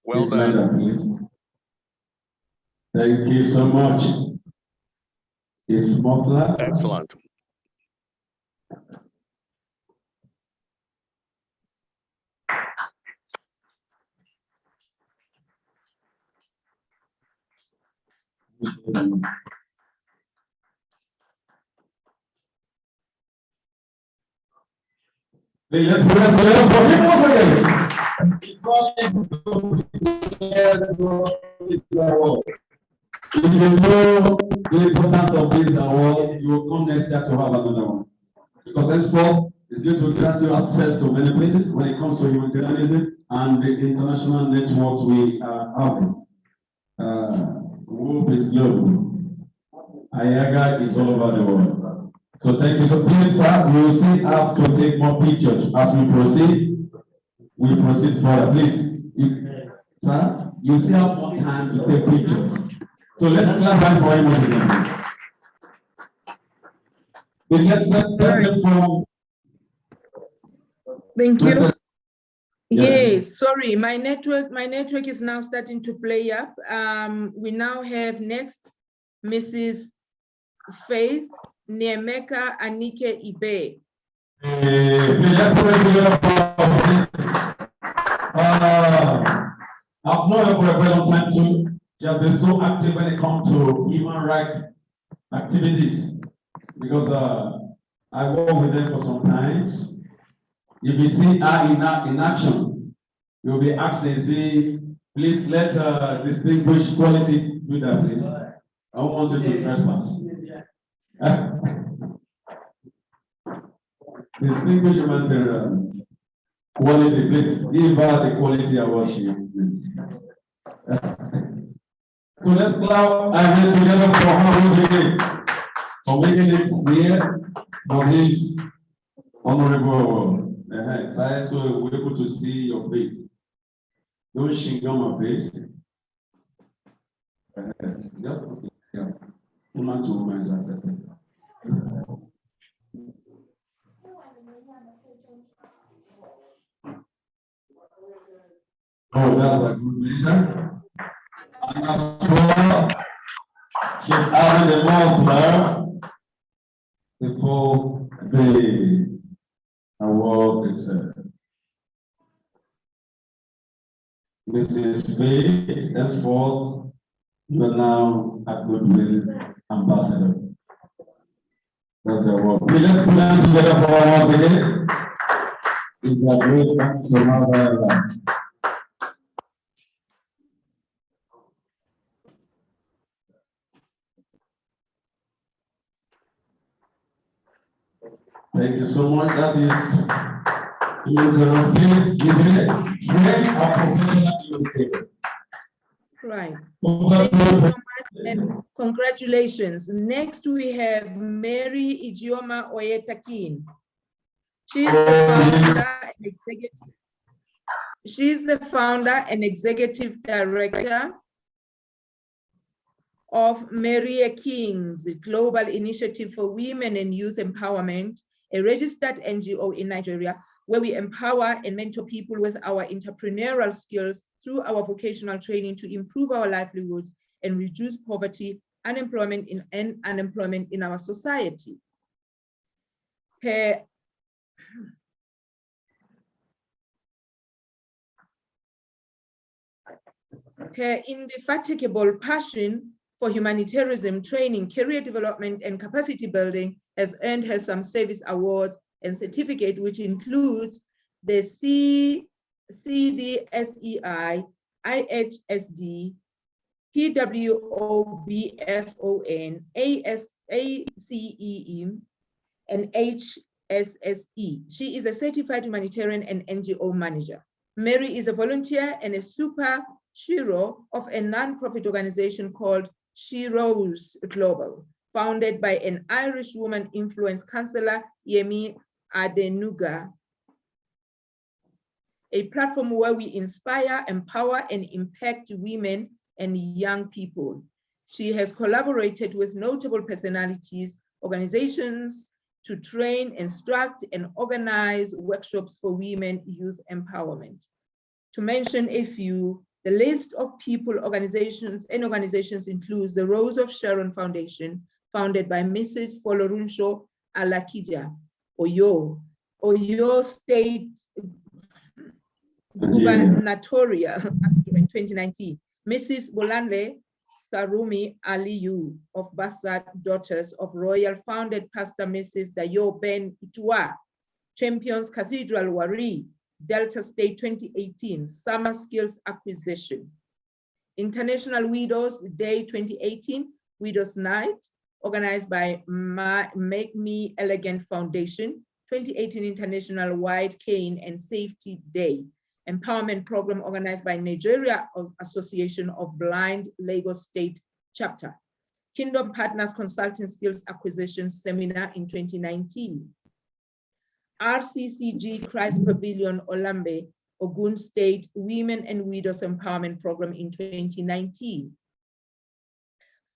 well done. Thank you so much. It's muffler. Excellent. Let's put it together for him once again. If you know the importance of this award, you will come next year to have another one. Because henceforth, it's going to grant you access to many places when it comes to humanitarianism and the international networks we are having. WHOPE is global. AHIABGA is all over the world. So thank you. So please, sir, we will still have to take more pictures as we proceed. We proceed further. Please, sir, you still have more time to take pictures. So let's clap hands for him once again. Thank you. Yes, sorry, my network is now starting to play up. We now have next Mrs. Faith Niemeka Anike Ibe. I've known her for a very long time too. She has been so active when it comes to human rights activities because I work with them for some time. If you see her in action, you'll be asking, see, please let distinguished quality do that, please. I don't want you to trespass. Distinguished humanitarian quality, please give her the quality award she needs. So let's clap our hands together for her again for making it clear for this honorable award. So we're able to see your face. Don't shake on my face. Yeah. Woman to woman is accepted. Oh, that's a good leader. And as well, she's having a more player before the award itself. Mrs. Faith, henceforth, you are now a goodwill ambassador. That's the award. Let's put hands together for our once again. It's a great thanks to Mother. Thank you so much. That is please give it a professional invitation. Right. Thank you so much and congratulations. Next we have Mary Ijeoma Oyetakin. She is the founder and executive director of Maria King's Global Initiative for Women and Youth Empowerment, a registered NGO in Nigeria, where we empower and mentor people with our entrepreneurial skills through our vocational training to improve our livelihoods and reduce poverty, unemployment in our society. Her indefatigable passion for humanitarianism, training, career development, and capacity building has earned her some service awards and certificate, which includes the CDSEI, IHSD, PWOBFON, ACEE, and HSSE. She is a certified humanitarian and NGO manager. Mary is a volunteer and a super Shiro of a non-profit organization called Shiro's Global, founded by an Irish woman influence counselor, Yemi Adenuga, a platform where we inspire, empower, and impact women and young people. She has collaborated with notable personalities, organizations to train, instruct, and organize workshops for women youth empowerment. To mention a few, the list of people, organizations includes the Rose of Sharon Foundation, founded by Mrs. Folorunsho Alakija, Oyo State Gubernatorial aspirant 2019, Mrs. Bolanle Sarumi Aliyu of Bassat Daughters of Royal founded Pastor Mrs. Dayo Ben Itua, Champions Cathedral Wari, Delta State 2018, Summer Skills Acquisition. International Widows Day 2018, Widows Night, organized by Make Me Elegant Foundation, 2018 International White Cane and Safety Day, Empowerment Program organized by Nigeria Association of Blind Lagos State Chapter, Kingdom Partners Consulting Skills Acquisition Seminar in 2019, RCCG Christ Pavilion Olambe, Ogun State Women and Widows Empowerment Program in 2019,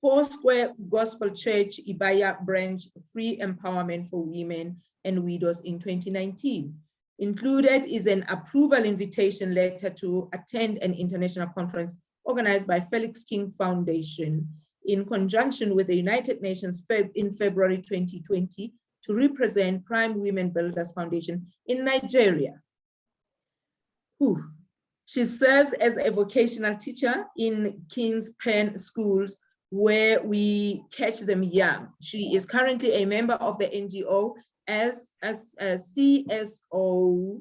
Foursquare Gospel Church Ibaya Branch Free Empowerment for Women and Widows in 2019. Included is an approval invitation letter to attend an international conference organized by Felix King Foundation in conjunction with the United Nations in February 2020 to represent Prime Women Builders Foundation in Nigeria. She serves as a vocational teacher in King's Pen schools where we catch them young. She is currently a member of the NGO as a CSO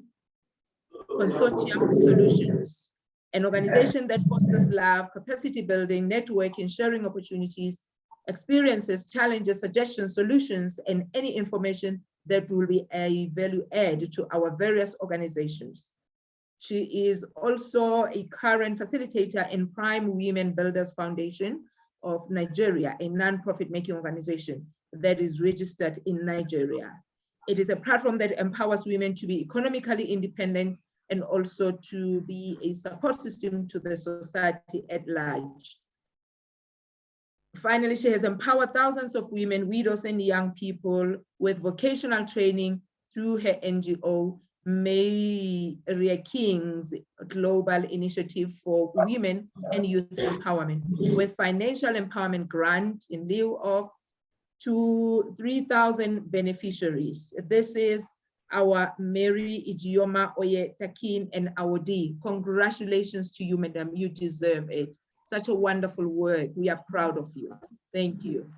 Consortium for Solutions, an organization that fosters love, capacity building, networking, sharing opportunities, experiences, challenges, suggestions, solutions, and any information that will be a value add to our various organizations. She is also a current facilitator in Prime Women Builders Foundation of Nigeria, a non-profit making organization that is registered in Nigeria. It is a platform that empowers women to be economically independent and also to be a support system to the society at large. Finally, she has empowered thousands of women, widows, and young people with vocational training through her NGO, Maria King's Global Initiative for Women and Youth Empowerment, with financial empowerment grant in lieu of to 3,000 beneficiaries. This is our Mary Ijioma Oye Takin and Awodi. Congratulations to you, madam. You deserve it. Such a wonderful work. We are proud of you. Thank you.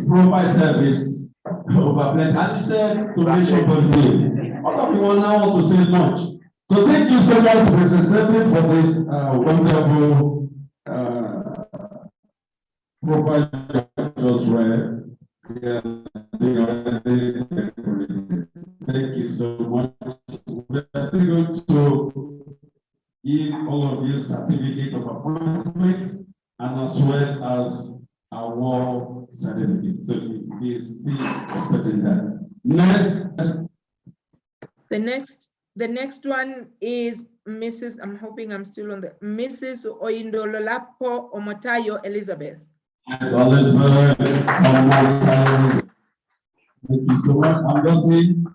Provide service overplayed. And you said to mention birthday. All of you now want to say much. So thank you so much, President Sepe, for this wonderful profile just read. Thank you so much. We are still going to give all of you certificate of appointment and as well as award certificate. So please be expecting that. The next one is Mrs. I'm hoping I'm still on the Mrs. Oindololapo Omotayo Elizabeth. Yes, Elizabeth. Thank you so much. I'm just saying,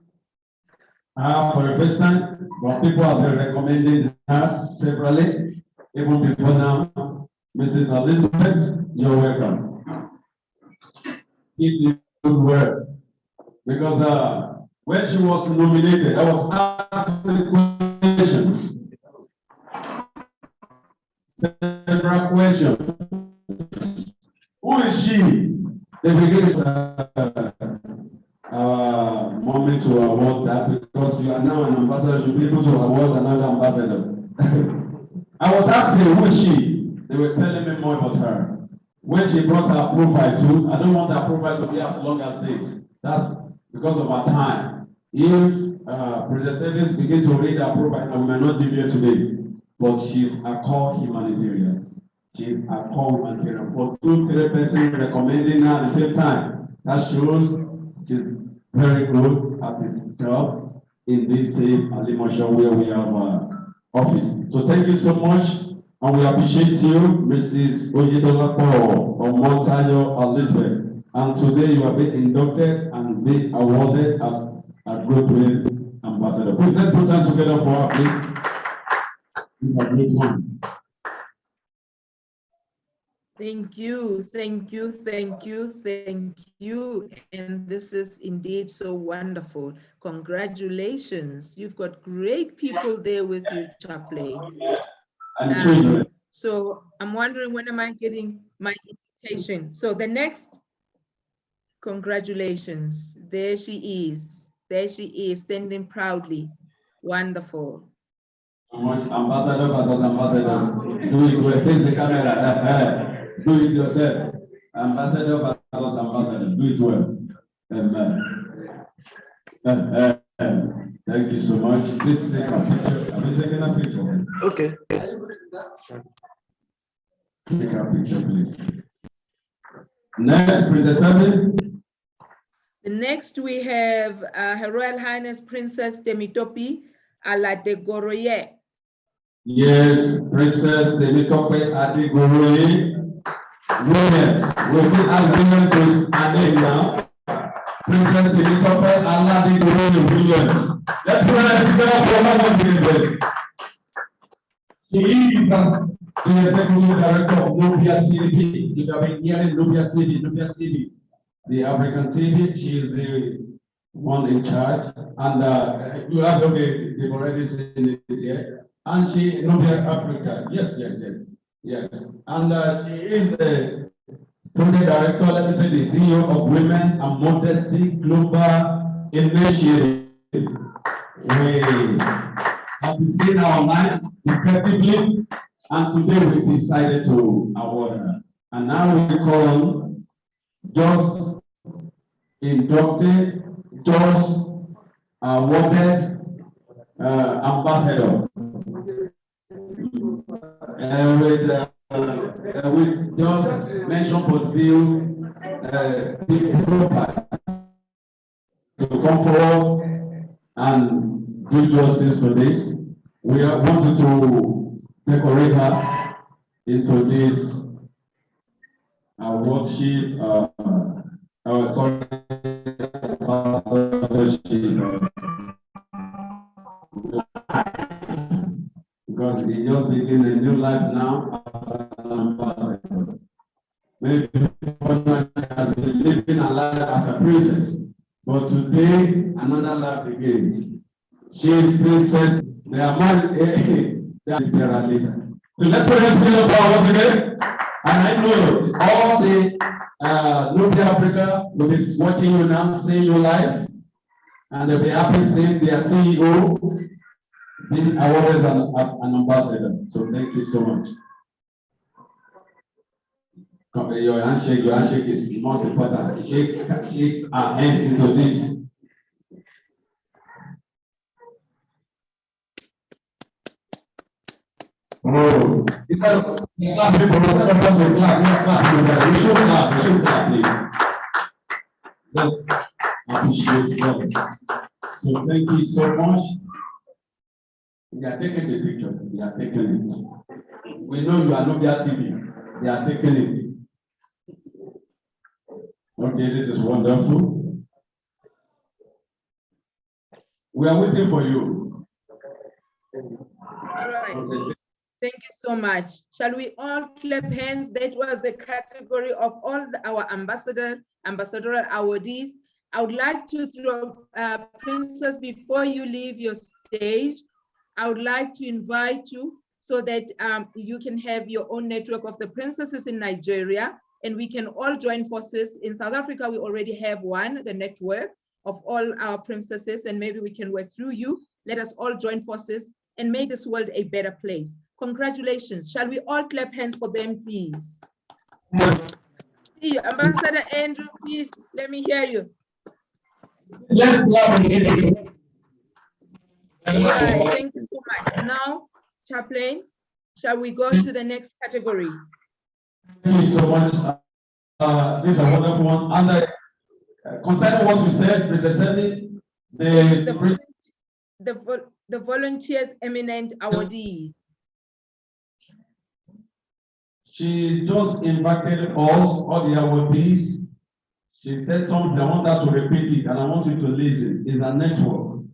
for the first time, but people have been recommending us severally, even before now. Mrs. Elizabeth, you're welcome. Keep the good work. Because when she was nominated, I was asking questions. Several questions. Who is she? They begin moment to award that because you are now an ambassador, you should be able to award another ambassador. I was asking who is she? They were telling me more about her. When she brought her profile too, I don't want her profile to be as long as this. That's because of our time. If President Service begin to read her profile, I may not be here today, but she's a core humanitarian. She's a core humanitarian. For 2-3 persons recommending her at the same time, that shows she's very good at his job in this same Alimosha where we have office. So thank you so much. And we appreciate you, Mrs. Oyedolapo Omotayo Elizabeth. And today you have been inducted and been awarded as a Goodwill Ambassador. Please let's put hands together for her, please. It's a great one. Thank you, thank you, thank you, thank you. And this is indeed so wonderful. Congratulations. You've got great people there with you, Chaplain. So I'm wondering, when am I getting my invitation? So the next, congratulations. There she is. There she is, standing proudly. Wonderful. Ambassador versus ambassadors. Do it well. Face the camera. Do it yourself. Ambassador versus ambassador. Do it well. Thank you so much. Please take a picture. Are we taking a picture? Okay. Take a picture, please. Next, Princess Abby. Next, we have Her Royal Highness Princess Temitope Aladegoroye. Yes, Princess Temitope Aladegoroye. Yes, we see agreement with her name now. Princess Temitope Aladegoroye Williams. Let's put her together for one more. She is the Executive Director of Nubia TV. You have been hearing Nubia TV, the African TV. She is the one in charge, and you have they've already seen it here. And she Nubia Africa. Yes. And she is the Project Director, let me say, the CEO of Women and Modesty Global Initiative. We have been seen online effectively, and today we decided to award her. And now we call just inducted, just awarded ambassador. We just mentioned for Bill to come forward and do justice to this. We wanted to decorate her into this awardship, because he just begin a new life now. Maybe has been living a life as a princess, but today another life begins. She is princess. They are married. They are later. So let's put this video forward today. And I know all the Nubia Africa will be watching you now, seeing you live, and they'll be happy seeing their CEO being awarded as an ambassador. So thank you so much. Your handshake is most important. Shake our hands into this. Oh, we should clap, please. Let's appreciate them. So thank you so much. We are taking the picture. We are taking it. We know you are Nubia TV. They are taking it. Okay, this is wonderful. We are waiting for you. All right. Okay. Thank you so much. Shall we all clap hands? That was the category of all our ambassadorial awardees. I would like to throw, Princess, before you leave your stage, I would like to invite you so that you can have your own network of the princesses in Nigeria, and we can all join forces. In South Africa, we already have one, the network of all our princesses, and maybe we can work through you. Let us all join forces and make this world a better place. Congratulations. Shall we all clap hands for them, please? See you. Ambassador Andrew, please, let me hear you. Yes, right, thank you so much. Now, Chaplain, shall we go to the next category? Thank you so much. This is a wonderful one. And concerning what you said, Princess Ellie, the volunteers eminent awardees. She just invited us, all the awardees. She said something, I want her to repeat it, and I want you to listen. It's a network.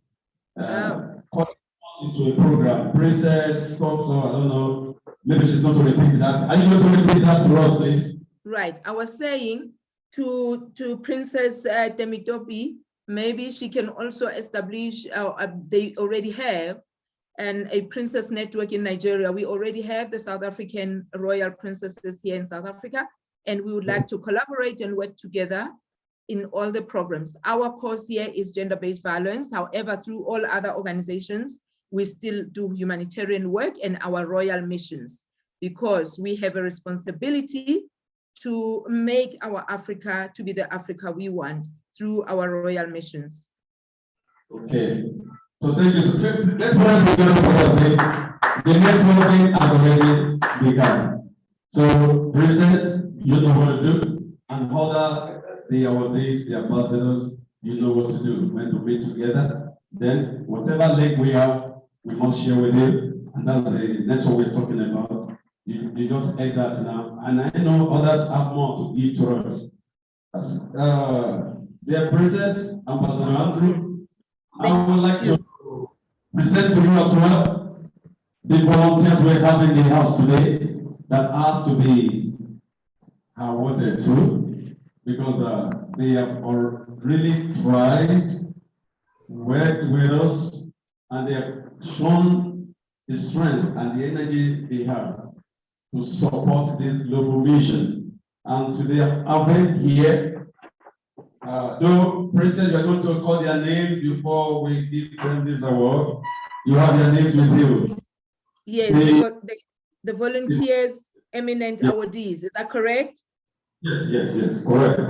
Into a program, Princess, Doctor, I don't know. maybe she's going to repeat that. Are you going to repeat that to us, please? Right. I was saying to Princess Temitope, maybe she can also establish, they already have, a princess network in Nigeria. We already have the South African royal princesses here in South Africa, and we would like to collaborate and work together in all the programs. Our course here is gender-based violence. However, through all other organizations, we still do humanitarian work and our royal missions, because we have a responsibility to make our Africa to be the Africa we want through our royal missions. Okay. So thank you. So let's put this. The networking has already begun. So Princess, you know what to do, and other the awardees, the ambassadors, you know what to do when to meet together. Then whatever link we have, we must share with you, and that's the network we're talking about. You just add that now, and I know others have more to give to us. Dear Princess, Ambassador Andrew, I would like to present to you as well the volunteers we have in the house today that has to be awarded to, because they have really tried, worked with us, and they have shown the strength and the energy they have to support this global mission. And today I've been here. Though, President, you're going to call their name before we give them this award. You have their names with you. Yes, the volunteers, eminent awardees, is that correct? Yes, correct.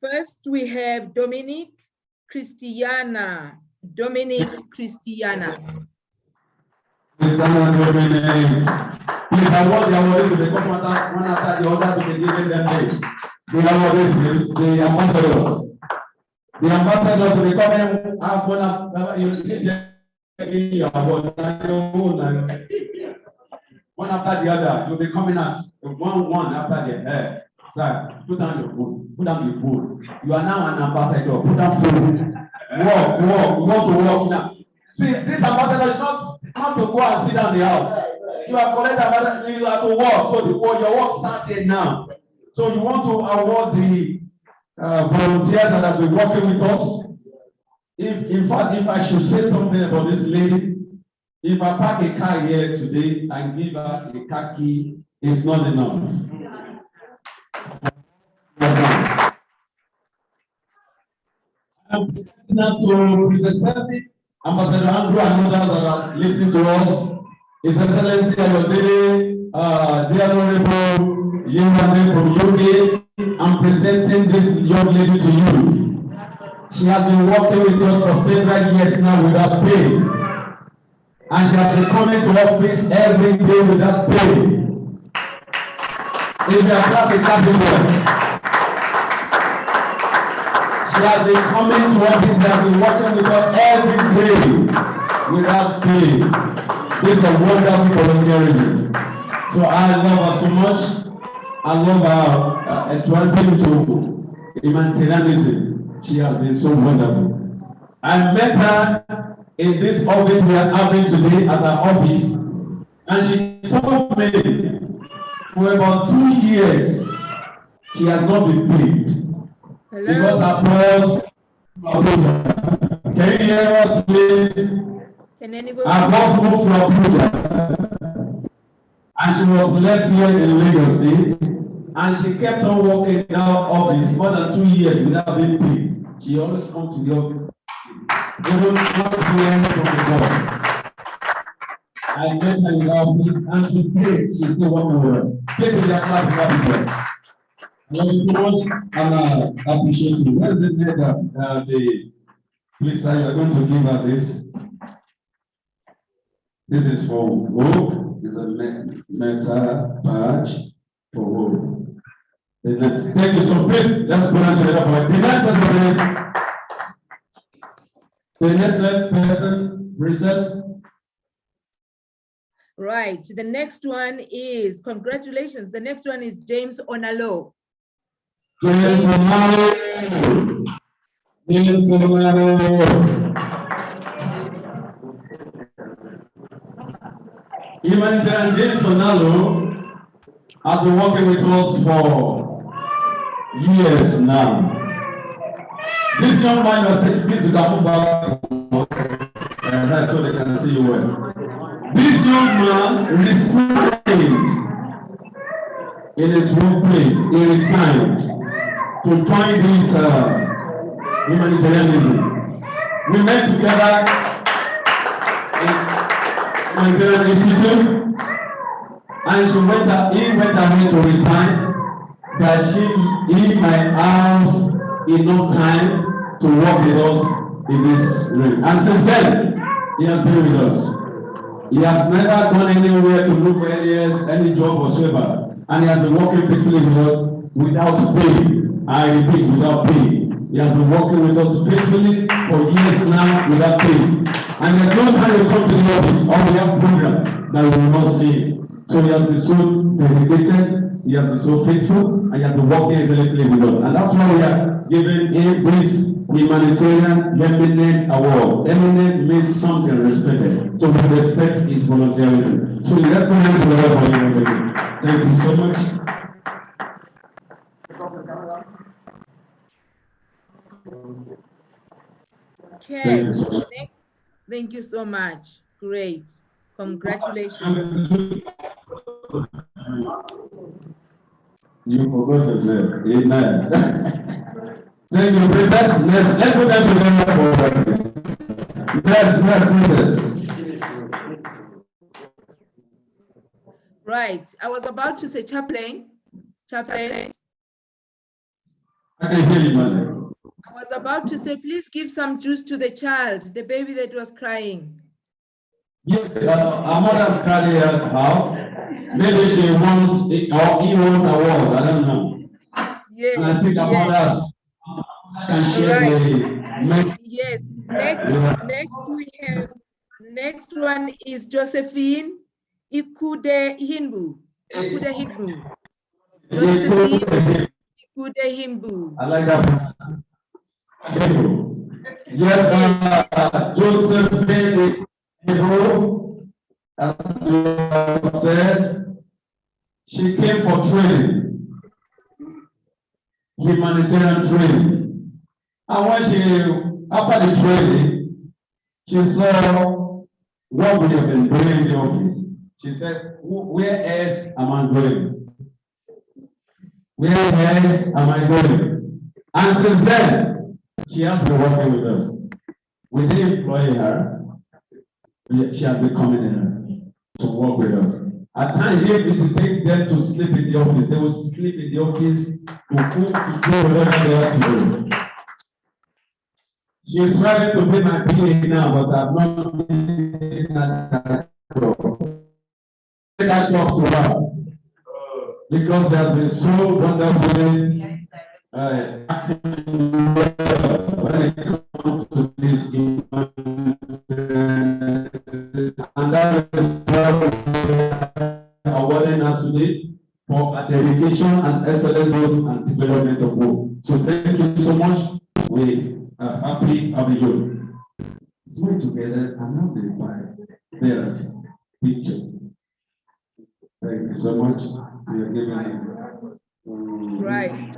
First, we have Dominic Christiana. Dominic Christiana. Please award the award to the government one after the other to be given them names. The award is the ambassadors. The ambassadors will be coming up one after the other. You'll be coming out one after the other. Sir, put down your phone. Put down your phone. You are now an ambassador. Put down phone. Walk. You want to walk now. See, this ambassador is not to go and sit down in the house. You are correct ambassador. You have to walk. So your work starts here now. So you want to award the volunteers that have been working with us. In fact, if I should say something about this lady, if I park a car here today and give her a car key, it's not enough. I'm now to present Ambassador Andrew and others that are listening to us. His Excellency Ayodele, dear Honorable Yemade from UK, I'm presenting this young lady to you. She has been working with us for several years now without pay. And she has been coming to office every day without pay. If you are not a capital, she has been coming to office and has been working with us every day without pay. This is a wonderful volunteering. So I love her so much. I love her enthusiasm to humanitarianism. She has been so wonderful. I met her in this office we are having today as our office, and she told me for about 2 years she has not been paid. Hello? Because her boss. Can you hear us, please? Can anybody? Our boss moved from Abuja, and she was left here in Lagos State, and she kept on working in our office more than 2 years without being paid. She always comes to the office. Even not from the boss. I met her in the office, and she paid. She's still working with us. Please with your class for that. I love you so much, and I appreciate you. Where is it that please, sir, you are going to give her this. This is for Hope. It's a metal badge for Hope. Thank you. So please, let's go on to the other point. The next person, Princess. Right. The next one is, congratulations. The next one is James Onalo. James Onalo. James Onalo. Humanitarian James Onalo has been working with us for years now. This young man was saying, please you can move back. That's so they can see you well. This young man resigned in his workplace. He resigned to join this humanitarianism. We met together in Humanitarian Institute, and he went ahead to resign that he might have enough time to work with us in this room. And since then, he has been with us. He has never gone anywhere to look for any job whatsoever. And he has been working faithfully with us without pay. I repeat, without pay. He has been working with us faithfully for years now without pay. And there's no time we come to the office or we have program that we will not see. So he has been so dedicated, he has been so faithful, and he has been working excellently with us. And that's why we are giving him this humanitarian eminent award. Eminent means something respected. So we respect his volunteerism. So let's put hands together for him once again. Thank you so much. Okay, next. Thank you so much. Great. Congratulations. You forgot yourself. Amen. Thank you, Princess. Let's put them together for Yes, Princess. Right. I was about to say chaplain. Chaplain. I can hear you, Mother. I was about to say, please give some juice to the child, the baby that was crying. Yes, our mother's crying out. Maybe she wants, or he wants a word. I don't know. Yes. And I think our mother can share the. Yes. Next one is Josephine Ikude Hinbu. Josephine Ikude Hinbu. I like that. Yes, Josephine Hinbu, as you said, she came for training, humanitarian training. And when after the training, she saw what we have been doing in the office. She said, where else am I going? Where else am I going? And since then, she has been working with us. We didn't employ her. She has been coming in to work with us. At times, if it will take them to sleep in the office, they will sleep in the office to cook, to do whatever they have to do. She is trying to be my PA now, but I've not been that job. That job to her because they have been so wonderfully acting when it comes to this and that is awarding her today for her dedication and excellence and development of work. So thank you so much. We are happy having you. Join together and now the parents picture. Thank you so much. We are giving right.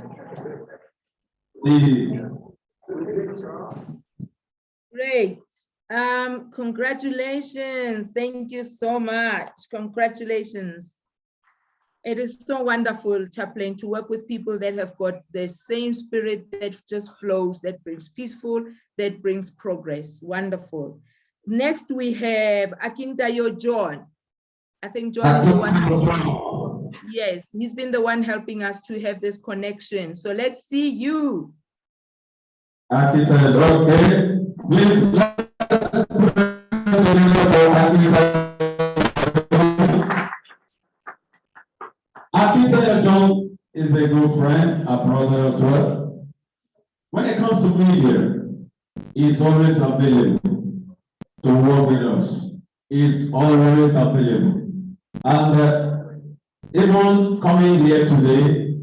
Great. Congratulations. Thank you so much. Congratulations. It is so wonderful, Chaplain, to work with people that have got the same spirit that just flows, that brings peaceful, that brings progress. Wonderful. Next, we have Akintayo John. I think John is the one. Yes, he's been the one helping us to have this connection. So let's see you. Akintayo, okay. Please. Akintayo John is a good friend, a brother as well. When it comes to media, he's always available to work with us. He's always available. And even coming here today,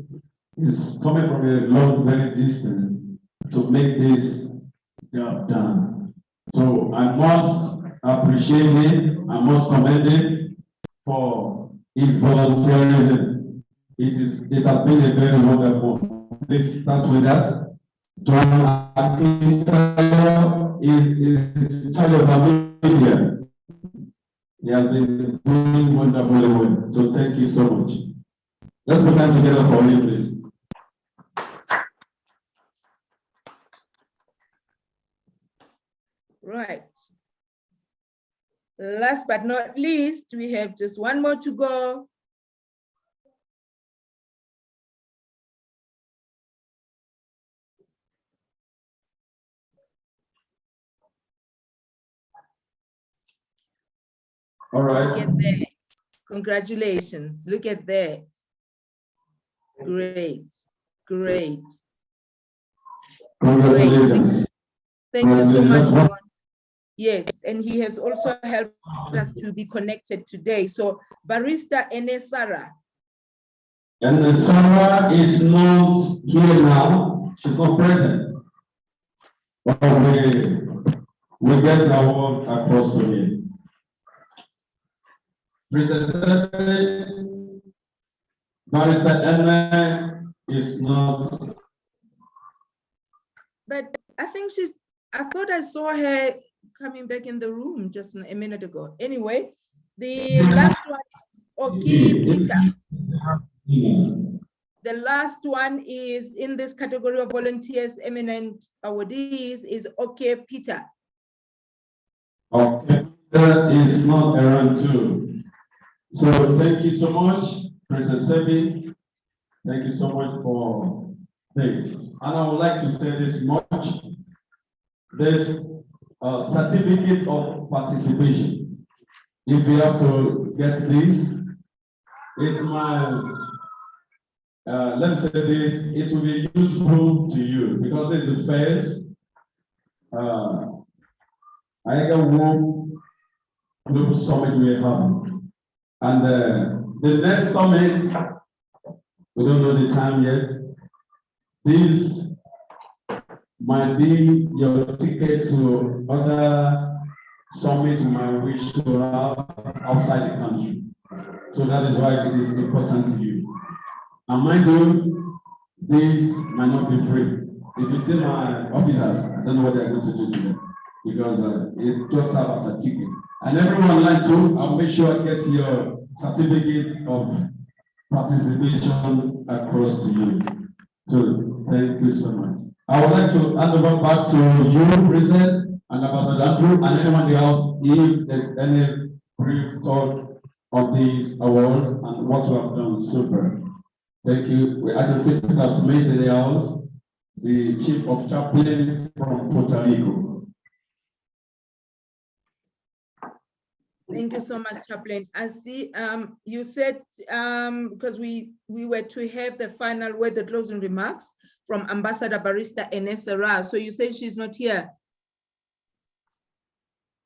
is coming from a long, very distance to make this job done. So I must appreciate him, I must commend him, for his volunteerism. It has been a very wonderful. Let's start with that. John Akintayo is in charge of our media. He has been doing wonderfully well. So thank you so much. Let's put hands together for him, please. Right. Last but not least, we have just one more to go. All right. Look at that. Congratulations. Look at that. Great. Great. Congratulations. Thank you so much, John. Yes, and he has also helped us to be connected today. So, Barrister Enesara. Enesara is not here now. She's not present. But we get our work across to here. Barrister Ene is not. But I think I thought I saw her coming back in the room just a minute ago. Anyway, the last one is Oki Peter. The last one is in this category of volunteers, eminent awardees is Oki Peter. Okay, Peter is not around too. So thank you so much, Princess Sebi. Thank you so much for this. And I would like to say this much. This certificate of participation. If you have to get this, it's my, let's say this, it will be useful to you because this is the first AHIABGA WHOPE Global Summit we have. And the next summit, we don't know the time yet. This might be your ticket to other summits we might wish to have outside the country. So that is why it is important to you. And mind you, this might not be free. If you see my officers, I don't know what they're going to do today because it just serves as a ticket. And everyone like to, I'll make sure I get your certificate of participation across to you. So thank you so much. I would like to hand over back to you, Princess, and Ambassador Andrew, and anyone else, if there's any brief talk of these awards and what we have done. Super. Thank you. I can see Peter Smith in the house, the Chief of Chaplain from Puerto Rico. Thank you so much, Chaplain. I see you said, because we were to have the final word, the closing remarks from Ambassador Barrister Enesara. So you said she's not here.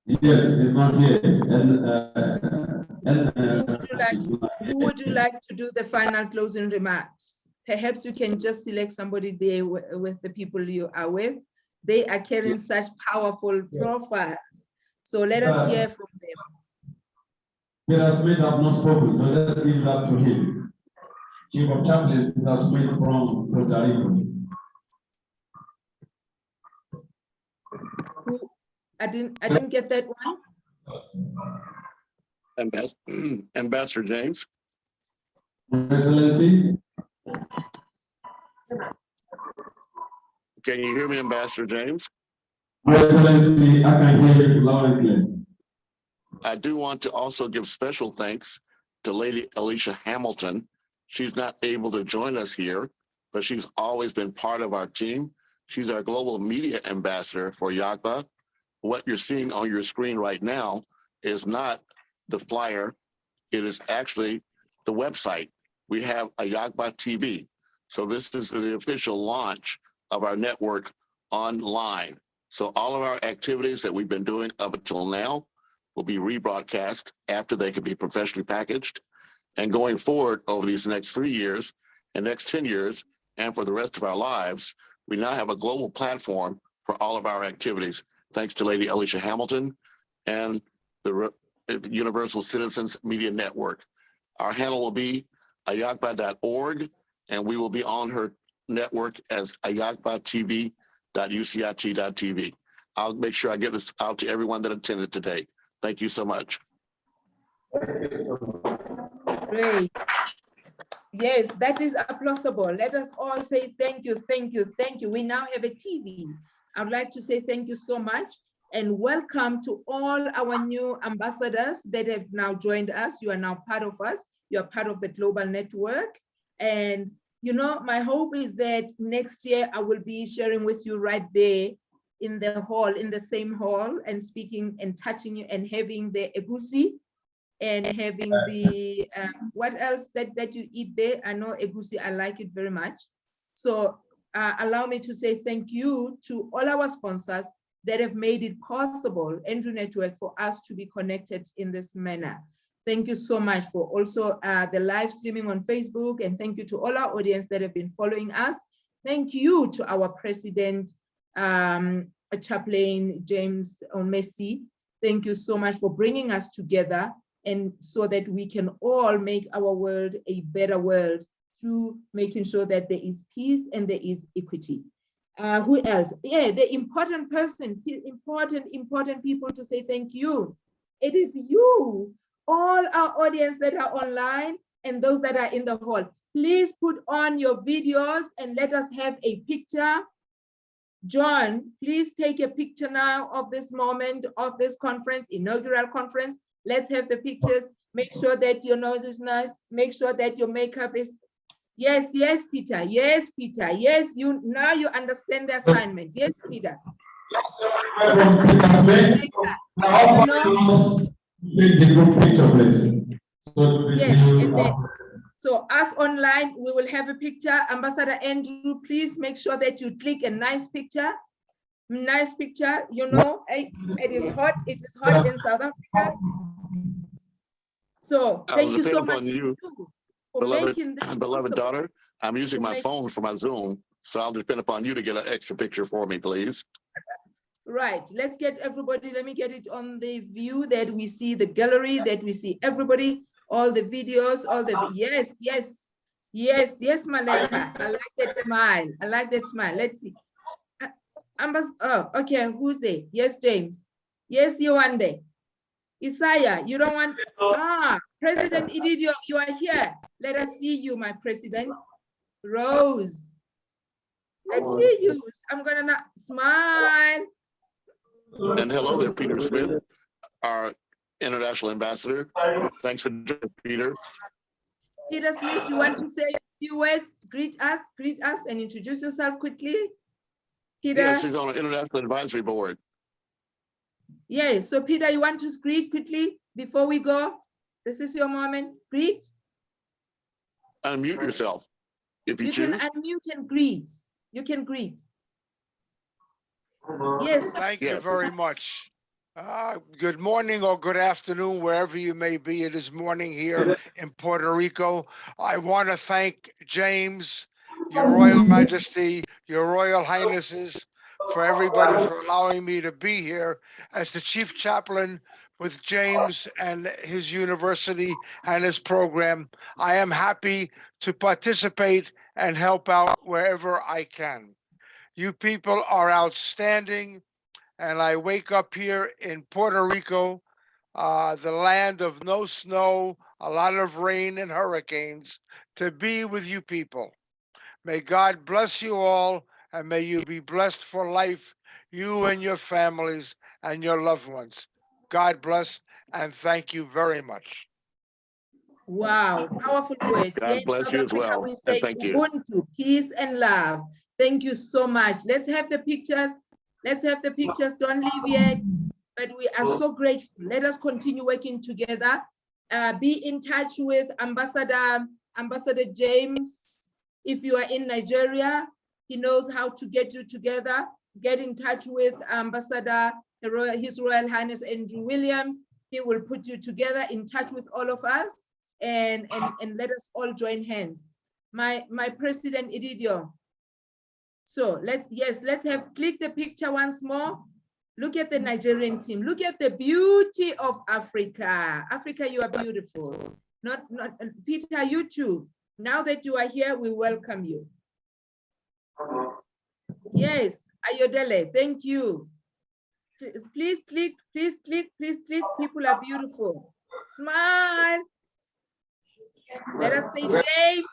Yes, it's not here. Who would you like to do the final closing remarks? Perhaps you can just select somebody there with the people you are with. They are carrying such powerful profiles. So let us hear from them. Peter Smith have not spoken, so let's give that to him. Chief of Chaplain Peter Smith from Puerto Rico. I didn't get that one. Ambassador James. Excellency. Can you hear me, Ambassador James? Excellency, I can hear you loud and clear. I do want to also give special thanks to Lady Alicia Hamilton. She's not able to join us here, but she's always been part of our team. She's our global media ambassador for AHIABGA. What you're seeing on your screen right now is not the flyer. It is actually the website. We have AHIABGA-TV. So this is the official launch of our network online. So all of our activities that we've been doing up until now will be rebroadcast after they can be professionally packaged. And going forward over these next 3 years and next 10 years, and for the rest of our lives, we now have a global platform for all of our activities, thanks to Lady Alicia Hamilton and the Universal Citizens Media Network. Our handle will be AHIABGA.org, and we will be on her network as AHIABGA-TV.UCIT.tv. I'll make sure I get this out to everyone that attended today. Thank you so much. Great. Yes, that is applaudable. Let us all say thank you, thank you, thank you. We now have a TV. I'd like to say thank you so much and welcome to all our new ambassadors that have now joined us. You are now part of us. You are part of the global network. And you know, my hope is that next year I will be sharing with you right there in the hall, in the same hall, and speaking and touching you and having the egusi and having the, what else that you eat there? I know egusi, I like it very much. So allow me to say thank you to all our sponsors that have made it possible, Andrew Network, for us to be connected in this manner. Thank you so much for also the live streaming on Facebook, and thank you to all our audience that have been following us. Thank you to our president, Chaplain James Messi. Thank you so much for bringing us together, and so that we can all make our world a better world through making sure that there is peace and there is equity. Who else? Yeah, the important person, important people to say thank you. It is you, all our audience that are online and those that are in the hall. Please put on your videos and let us have a picture. John, please take a picture now of this moment of this conference, inaugural conference. Let's have the pictures. Make sure that your nose is nice. Make sure that your makeup is. Yes, yes, Peter. Yes, Peter. Yes, you now you understand the assignment. Yes, Peter. Yes, and then, so us online, we will have a picture. Ambassador Andrew, please make sure that you click a nice picture. Nice picture. You know, it is hot. It is hot in South Africa. So thank you so much. Beloved daughter, I'm using my phone for my Zoom, so I'll depend upon you to get an extra picture for me, please. Right, let's get everybody, let me get it on the view that we see the gallery, that we see everybody, all the videos, all the, yes, yes, yes, yes, Maleka, I like that smile, I like that smile. Let's see. Oh, okay, who's there? Yes, James. Yes, Yewande. Isaiah, you don't want, President Ididio, you are here. Let us see you, my president. Rose, let's see you. I'm gonna not smile. And hello there, Peter Smith, our international ambassador. Thanks for joining, Peter. Peter Smith, you want to say a few words? Greet us and introduce yourself quickly. Peter. Yes, he's on an international advisory board. Yes, so Peter, you want to greet quickly before we go? This is your moment. Greet. Unmute yourself if you choose. You can unmute and greet. You can greet. Yes. Thank you very much. Good morning or good afternoon, wherever you may be. It is morning here in Puerto Rico. I want to thank James, Your Royal Majesty, Your Royal Highnesses, for everybody for allowing me to be here as the Chief Chaplain with James and his university and his program. I am happy to participate and help out wherever I can. You people are outstanding, and I wake up here in Puerto Rico, the land of no snow, a lot of rain and hurricanes, to be with you people. May God bless you all, and may you be blessed for life, you and your families and your loved ones. God bless, and thank you very much. Wow, powerful words. God bless you as well, We say and thank you. Ubuntu, peace and love. Thank you so much. Let's have the pictures. Let's have the pictures. Don't leave yet. But we are so grateful. Let us continue working together. Be in touch with Ambassador James. If you are in Nigeria, he knows how to get you together. Get in touch with Ambassador, His Royal Highness Andrew Williams. He will put you together, in touch with all of us, and let us all join hands. My President Ididio. So let's have click the picture once more. Look at the Nigerian team. Look at the beauty of Africa. Africa, you are beautiful. Not Peter, you too. Now that you are here, we welcome you. Yes, Ayodele, thank you. Please click, please click, please click. People are beautiful. Smile. Let us say James.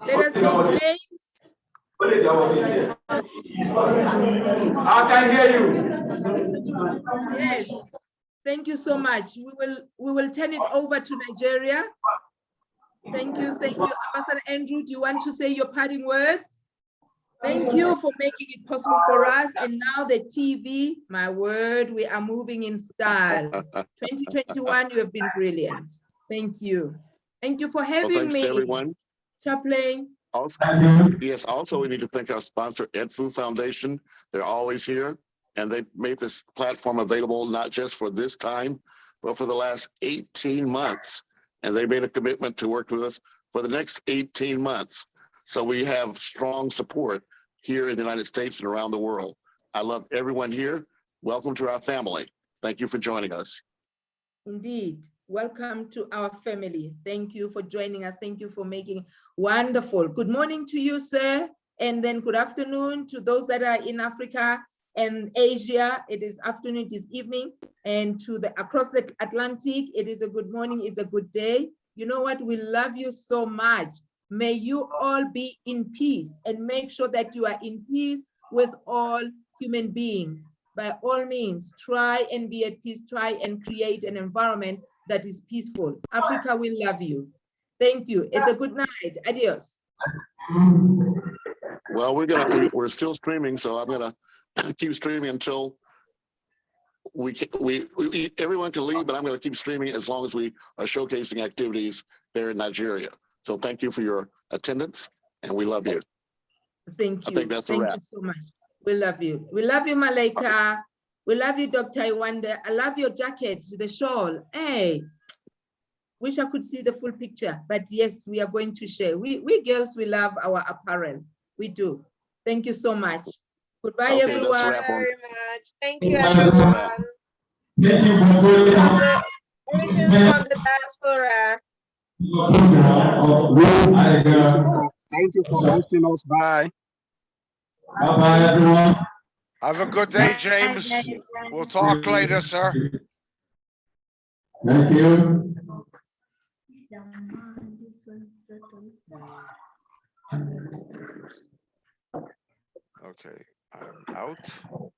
Let us say James. I can hear you. Yes. Thank you so much. We will turn it over to Nigeria. Thank you. Thank you. Ambassador Andrew, do you want to say your parting words? Thank you for making it possible for us. And now the TV, my word, we are moving in style. 2021, you have been brilliant. Thank you. Thank you for having Thanks me. to everyone. Chaplain. Also, we need to thank our sponsor, EdFu Foundation. They're always here, and they made this platform available not just for this time, but for the last 18 months. And they made a commitment to work with us for the next 18 months. So we have strong support here in the United States and around the world. I love everyone here. Welcome to our family. Thank you for joining us. Indeed. Welcome to our family. Thank you for joining us. Thank you for making wonderful. Good morning to you, sir. And then good afternoon to those that are in Africa and Asia. It is afternoon, it is evening. And to the across the Atlantic, it is a good morning, it's a good day. You know what? We love you so much. May you all be in peace and make sure that you are in peace with all human beings. By all means, try and be at peace, try and create an environment that is peaceful. Africa will love you. Thank you. It's a good night. Adios. Well, we're still streaming, so I'm gonna keep streaming until everyone can leave, but I'm gonna keep streaming as long as we are showcasing activities there in Nigeria. So thank you for your attendance, and we love you. Thank you. I think that's a Thank wrap. you so much. We love you. We love you, Malaika. We love you, Dr. Iwanda. I love your jacket, the shawl. Hey, wish I could see the full picture, but yes, we are going to share. We girls, we love our apparel. We do. Thank you so much. Goodbye, everyone. Thank you very much. Thank you, everyone. Greetings from the diaspora. Thank you for hosting us. Bye. Bye-bye, everyone. Have a good day, James. We'll talk later, sir. Thank you. Okay, I'm out.